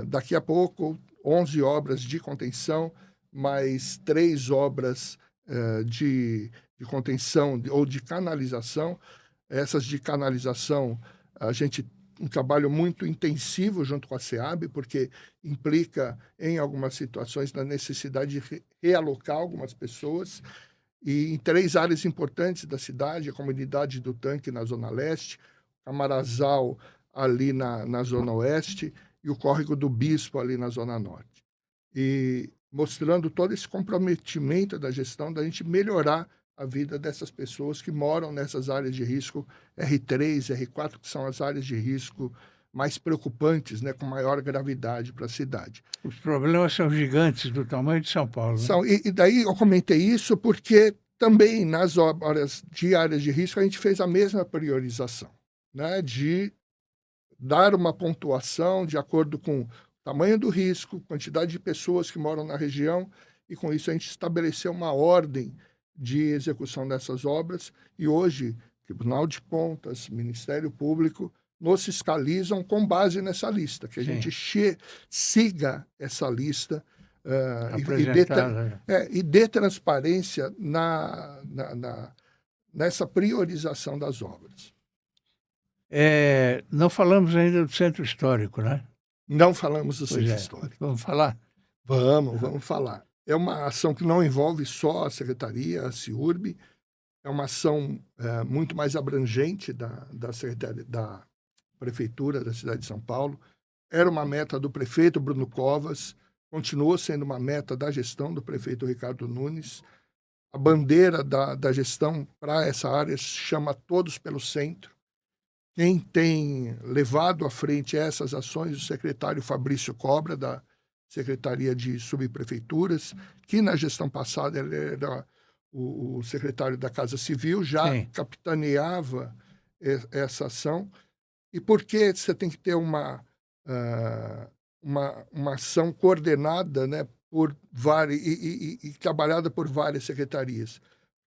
daqui a pouco, 11 obras de contenção, mais 3 obras de contenção ou de canalização. Essas de canalização, a gente um trabalho muito intensivo junto com a SEAB, porque implica, em algumas situações, na necessidade de realocar algumas pessoas, e em 3 áreas importantes da cidade: a comunidade do Tanque, na Zona Leste, Camarazal, ali na Zona Oeste, e o Córrego do Bispo, ali na Zona Norte. E mostrando todo esse comprometimento da gestão, da gente melhorar a vida dessas pessoas que moram nessas áreas de risco R3, R4, que são as áreas de risco mais preocupantes, né, com maior gravidade para a cidade. Os problemas são gigantes, do tamanho de São Paulo. Né? E daí eu comentei isso porque também nas obras de áreas de risco a gente fez a mesma priorização, né, de dar uma pontuação de acordo com o tamanho do risco, quantidade de pessoas que moram na região, e com isso a gente estabeleceu uma ordem de execução dessas obras, e hoje Tribunal de Contas, Ministério Público nos fiscalizam com base nessa lista, que a gente siga essa lista e dê transparência nessa priorização das obras. Não falamos ainda do Centro Histórico, né? Não falamos do Centro Histórico. Vamos falar? Vamos falar. É uma ação que não envolve só a Secretaria, a CIURB, é uma ação muito mais abrangente da Prefeitura da cidade de São Paulo. Era uma meta do prefeito Bruno Covas, continuou sendo uma meta da gestão do prefeito Ricardo Nunes. A bandeira da gestão para essa área se chama Todos pelo Centro. Quem tem levado à frente essas ações, o secretário Fabrício Cobra, da Secretaria de Subprefeituras, que na gestão passada ele era o secretário da Casa Civil, já capitaneava essa ação. E por que você tem que ter uma ação coordenada, né, por várias, e trabalhada por várias secretarias?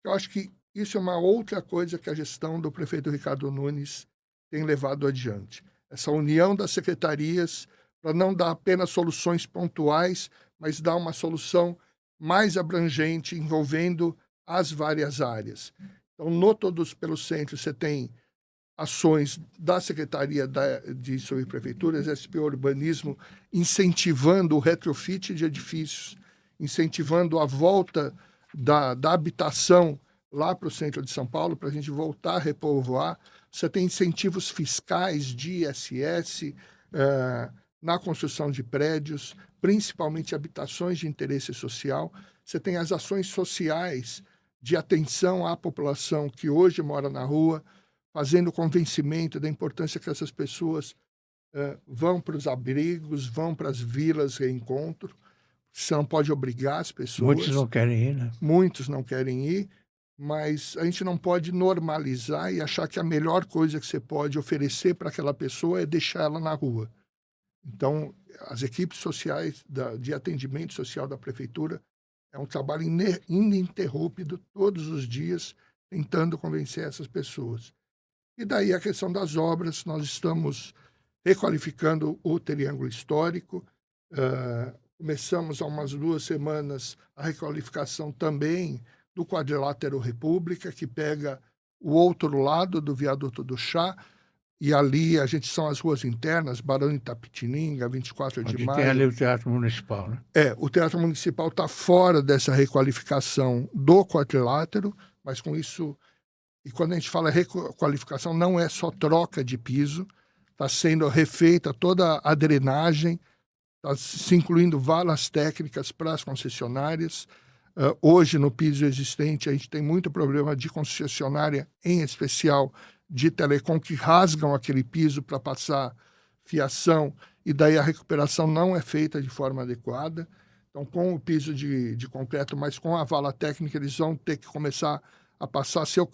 Eu acho que isso é uma outra coisa que a gestão do prefeito Ricardo Nunes tem levado adiante. Essa união das secretarias para não dar apenas soluções pontuais, mas dar uma solução mais abrangente, envolvendo as várias áreas. Então, no Todos pelo Centro, você tem ações da Secretaria de Subprefeituras, SP Urbanismo, incentivando o retrofit de edifícios, incentivando a volta da habitação lá para o centro de São Paulo, para a gente voltar a repovoar. Você tem incentivos fiscais de ISS na construção de prédios, principalmente habitações de interesse social. Você tem as ações sociais de atenção à população que hoje mora na rua, fazendo convencimento da importância que essas pessoas vão para os abrigos, vão para as vilas reencontro. Você não pode obrigar as pessoas. Muitos não querem ir, né? Muitos não querem ir, mas a gente não pode normalizar e achar que a melhor coisa que você pode oferecer para aquela pessoa é deixar ela na rua. Então, as equipes sociais de atendimento social da prefeitura é um trabalho ininterrupto, todos os dias, tentando convencer essas pessoas. E daí a questão das obras, nós estamos requalificando o Triângulo Histórico, começamos há umas 2 semanas a requalificação também do Quadrilátero República, que pega o outro lado do Viaduto do Chá, e ali são as ruas internas, Barão de Itapetininga, 24 de Maio. Tem ali o Teatro Municipal, né? O Teatro Municipal está fora dessa requalificação do Quadrilátero, mas com isso, e quando a gente fala requalificação, não é só troca de piso, está sendo refeita toda a drenagem, está se incluindo valas técnicas para as concessionárias. Hoje, no piso existente, a gente tem muito problema de concessionária, em especial de telecom, que rasgam aquele piso para passar fiação, e daí a recuperação não é feita de forma adequada. Então, com o piso de concreto, mas com a vala técnica, eles vão ter que começar a passar seu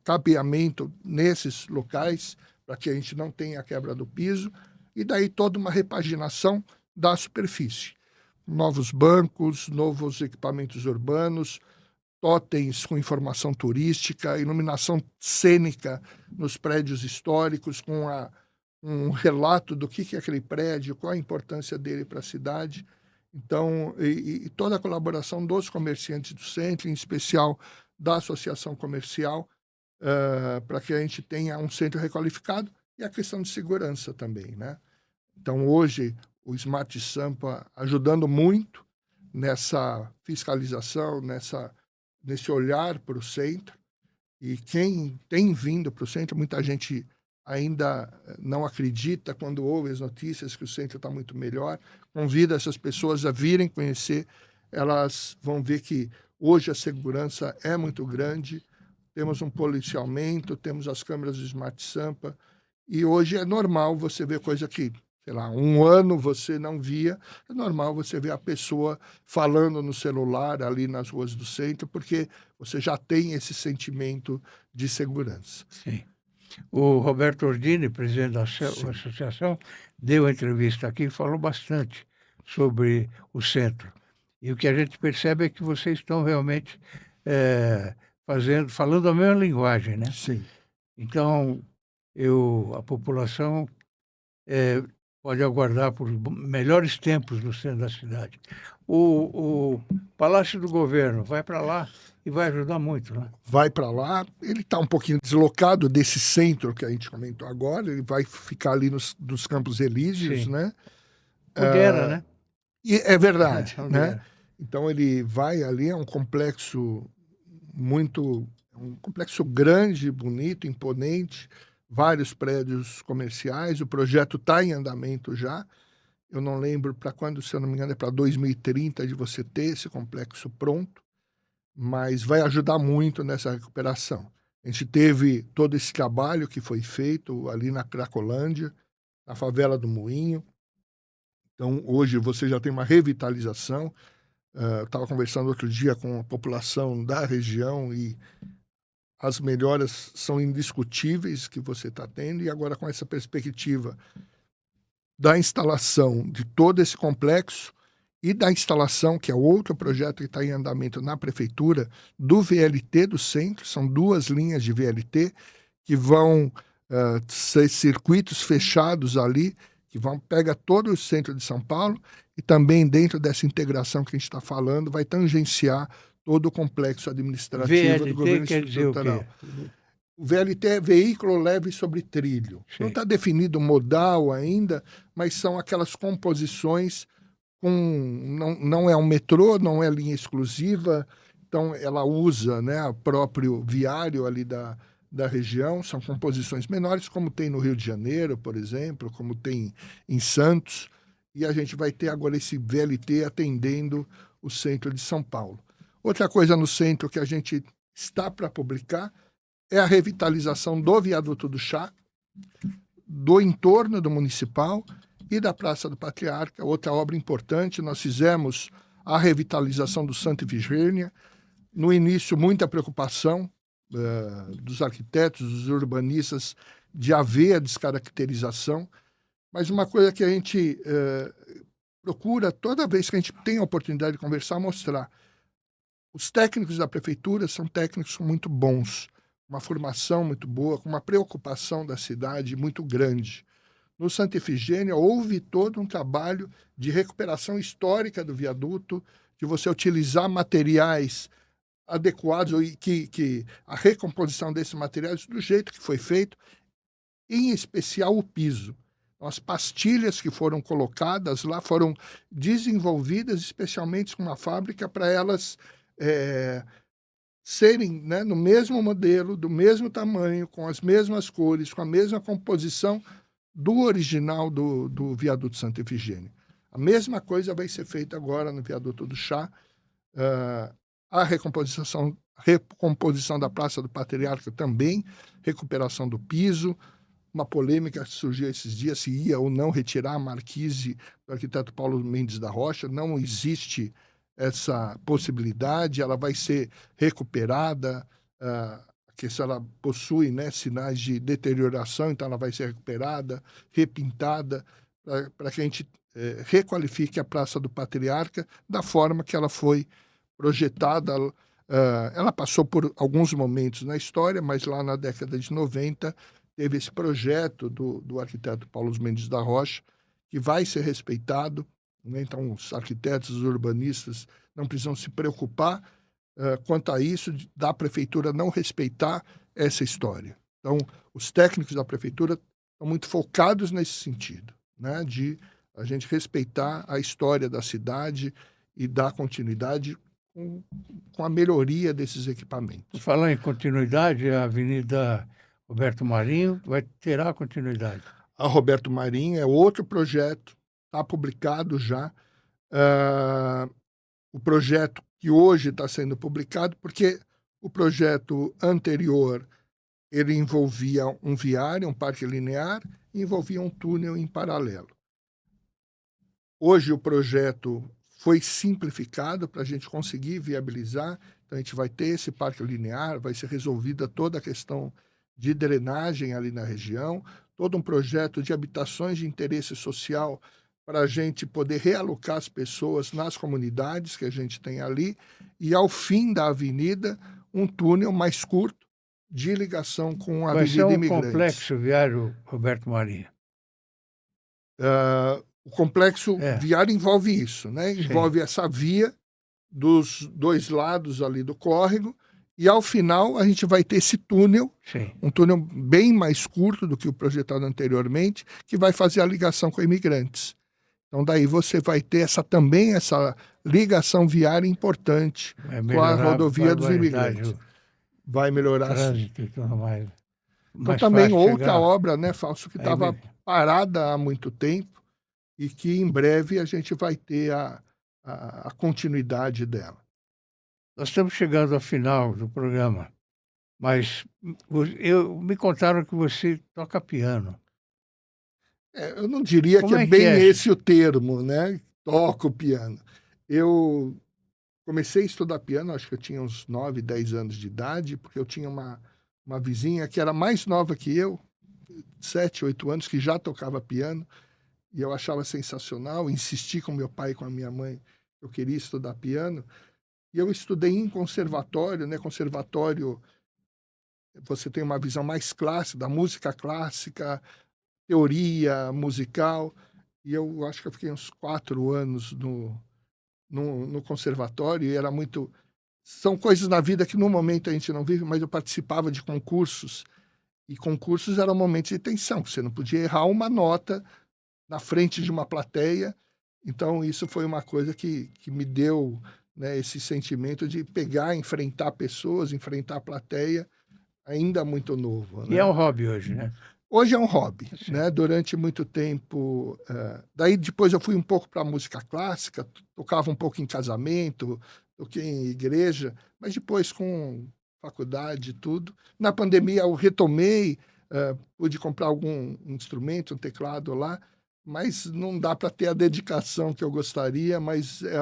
cabeamento nesses locais, para que a gente não tenha a quebra do piso, e daí toda uma repaginação da superfície. Novos bancos, novos equipamentos urbanos, totens com informação turística, iluminação cênica nos prédios históricos, com um relato do que é aquele prédio, qual a importância dele para a cidade. Então, e toda a colaboração dos comerciantes do centro, em especial da associação comercial, para que a gente tenha um centro requalificado E a questão de segurança também, né? Então, hoje, o Smart Sampa ajudando muito nessa fiscalização, nesse olhar para o centro. E quem tem vindo para o centro, muita gente ainda não acredita quando ouve as notícias que o centro está muito melhor. Convida essas pessoas a virem conhecer. Elas vão ver que hoje a segurança é muito grande. Temos um policiamento, temos as câmeras do Smart Sampa. E hoje é normal você ver coisa que, sei lá, um ano você não via. É normal você ver a pessoa falando no celular ali nas ruas do centro, porque você já tem esse sentimento de segurança. Sim. O Roberto Ordini, presidente da associação, deu uma entrevista aqui e falou bastante sobre o centro. E o que a gente percebe é que vocês estão realmente falando a mesma linguagem, né? Sim. Então, a população pode aguardar por melhores tempos no centro da cidade. O Palácio do Governo vai para lá e vai ajudar muito, né? Vai para lá, ele está um pouquinho deslocado desse centro que a gente comentou agora, ele vai ficar ali nos Campos Elíseos, Sim. né? Onde era, né? E é verdade, Onde né? era. Então ele vai ali, é um complexo grande, bonito, imponente, vários prédios comerciais, o projeto está em andamento já. Eu não lembro para quando, se eu não me engano, é para 2030 de você ter esse complexo pronto, mas vai ajudar muito nessa recuperação. A gente teve todo esse trabalho que foi feito ali na Cracolândia, na favela do Moinho. Então, hoje você já tem uma revitalização. Eu estava conversando outro dia com a população da região e as melhoras são indiscutíveis que você está tendo. E agora, com essa perspectiva da instalação de todo esse complexo e da instalação, que é outro projeto que está em andamento na prefeitura, do VLT do centro, são 2 linhas de VLT que vão ser circuitos fechados ali, que vão pegar todo o centro de São Paulo e também dentro dessa integração que a gente está falando, vai tangenciar todo o complexo administrativo VLT do governo quer dizer estrutural. o quê? O VLT é veículo leve sobre trilho. Sim. Não está definido o modal ainda, mas são aquelas composições não é um metrô, não é linha exclusiva, então ela usa, né, o próprio viário ali da região, são composições menores, como tem no Rio de Janeiro, por exemplo, como tem em Santos, e a gente vai ter agora esse VLT atendendo o centro de São Paulo. Outra coisa no centro que a gente está para publicar é a revitalização do Viaduto do Chá, do entorno do Municipal e da Praça do Patriarca, outra obra importante. Nós fizemos a revitalização do Santa Efigênia. No início, muita preocupação dos arquitetos, dos urbanistas, de haver a descaracterização. Mas uma coisa que a gente procura, toda vez que a gente tem a oportunidade de conversar, mostrar. Os técnicos da prefeitura são técnicos muito bons, uma formação muito boa, com uma preocupação da cidade muito grande. No Santa Efigênia, houve todo um trabalho de recuperação histórica do viaduto, de você utilizar materiais adequados e que a recomposição desses materiais do jeito que foi feito, em especial o piso. As pastilhas que foram colocadas lá foram desenvolvidas especialmente com uma fábrica para elas serem, né, no mesmo modelo, do mesmo tamanho, com as mesmas cores, com a mesma composição do original do viaduto Santa Efigênia. A mesma coisa vai ser feita agora no viaduto do Chá. A recomposição da Praça do Patriarca também, recuperação do piso, uma polêmica que surgiu esses dias, se ia ou não retirar a marquise do arquiteto Paulo Mendes da Rocha. Não existe essa possibilidade, ela vai ser recuperada, que ela possui, né, sinais de deterioração, então ela vai ser recuperada, repintada, para que a gente requalifique a Praça do Patriarca da forma que ela foi projetada. Ela passou por alguns momentos na história, mas lá na década de 90 teve esse projeto do arquiteto Paulo Mendes da Rocha, que vai ser respeitado, né? Então, os arquitetos, os urbanistas não precisam se preocupar quanto a isso, da prefeitura não respeitar essa história. Então, os técnicos da prefeitura estão muito focados nesse sentido, né, de a gente respeitar a história da cidade e dar continuidade com a melhoria desses equipamentos. Por falar em continuidade, a Avenida Roberto Marinho terá continuidade. A Roberto Marinho é outro projeto, está publicado já. O projeto que hoje está sendo publicado, porque o projeto anterior ele envolvia um viário, um parque linear, e envolvia um túnel em paralelo. Hoje o projeto foi simplificado para a gente conseguir viabilizar, então a gente vai ter esse parque linear, vai ser resolvida toda a questão de drenagem ali na região, todo um projeto de habitações de interesse social para a gente poder realocar as pessoas nas comunidades que a gente tem ali, e ao fim da avenida, um túnel mais curto de ligação com a Avenida Imigrantes. Vai ser um complexo viário Roberto Marinho. O complexo viário envolve isso, né? Envolve essa via dos dois lados ali do córrego, e ao final a gente vai ter esse túnel, um túnel bem mais curto do que o projetado anteriormente, que vai fazer a ligação com Imigrantes. Então daí você vai ter essa ligação viária importante com a rodovia dos Imigrantes. Vai melhorar trânsito e tudo mais. Então também outra obra, né, Fausto, que estava parada há muito tempo e que em breve a gente vai ter a continuidade dela. Nós estamos chegando ao final do programa, mas me contaram que você toca piano. Eu não diria que é bem esse o termo, né? Toco piano. Eu comecei a estudar piano, acho que eu tinha uns 9, 10 anos de idade, porque eu tinha uma vizinha que era mais nova que eu, 7, 8 anos, que já tocava piano, e eu achava sensacional, insisti com meu pai e com a minha mãe, eu queria estudar piano, e eu estudei em conservatório, né? Conservatório, você tem uma visão mais clássica, da música clássica, teoria musical, e eu acho que eu fiquei uns 4 anos no conservatório, e era muito... São coisas na vida que no momento a gente não vive, mas eu participava de concursos, e concursos eram momentos de tensão, você não podia errar uma nota na frente de uma plateia, então isso foi uma coisa que me deu, né, esse sentimento de pegar, enfrentar pessoas, enfrentar a plateia, ainda muito novo. E é um hobby hoje, né? Hoje é um hobby, né? Durante muito tempo... daí depois eu fui um pouco para a música clássica, tocava um pouco em casamento, toquei em igreja, mas depois com faculdade e tudo. Na pandemia eu retomei, pude comprar algum instrumento, um teclado lá, mas não dá para ter a dedicação que eu gostaria, mas é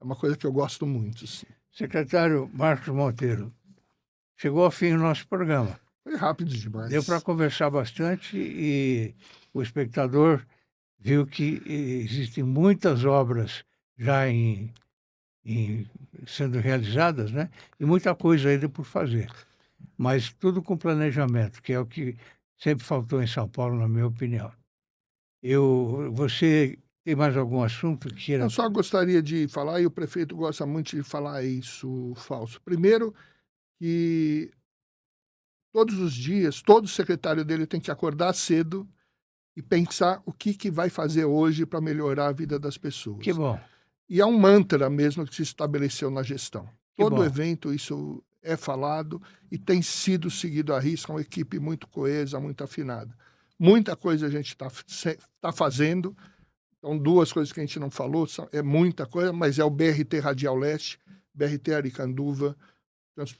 uma coisa que eu gosto muito. Sim. Secretário Marcos Monteiro, chegou ao fim o nosso programa. Foi rápido demais. Deu para conversar bastante e o espectador viu que existem muitas obras já sendo realizadas, né? E muita coisa ainda por fazer. Mas tudo com planejamento, que é o que sempre faltou em São Paulo, na minha opinião. Você tem mais algum assunto que queira... Eu só gostaria de falar, e o prefeito gosta muito de falar isso, Fausto. Primeiro, que todos os dias, todo secretário dele tem que acordar cedo e pensar o que vai fazer hoje para melhorar a vida das pessoas. Que bom. E é um mantra mesmo que se estabeleceu na gestão. Todo evento isso é falado e tem sido seguido à risca, uma equipe muito coesa, muito afinada. Muita coisa a gente está fazendo. Então, 2 coisas que a gente não falou, é muita coisa, mas é o BRT Radial Leste, BRT Aricanduva,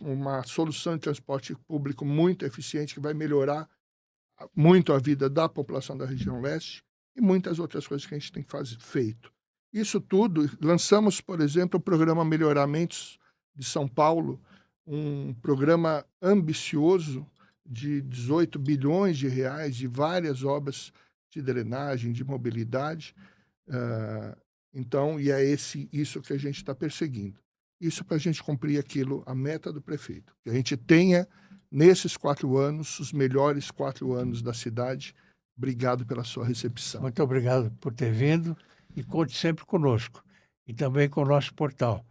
uma solução de transporte público muito eficiente que vai melhorar muito a vida da população da região leste e muitas outras coisas que a gente tem feito. Isso tudo, lançamos, por exemplo, o programa Melhoramentos de São Paulo, um programa ambicioso de 18 bilhões de reais, de várias obras de drenagem, de mobilidade. Então, e é isso que a gente está perseguindo. Isso para a gente cumprir a meta do prefeito. Que a gente tenha, nesses 4 anos, os melhores 4 anos da cidade. Obrigado pela sua recepção. Muito obrigado por ter vindo e conte sempre conosco. E também com o nosso portal.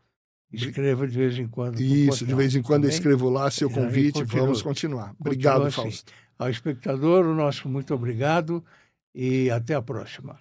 Escreva de vez em quando. Isso, de vez em quando eu escrevo lá, seu convite, vamos continuar. Obrigado, Fausto. Ao espectador, o nosso muito obrigado e até a próxima.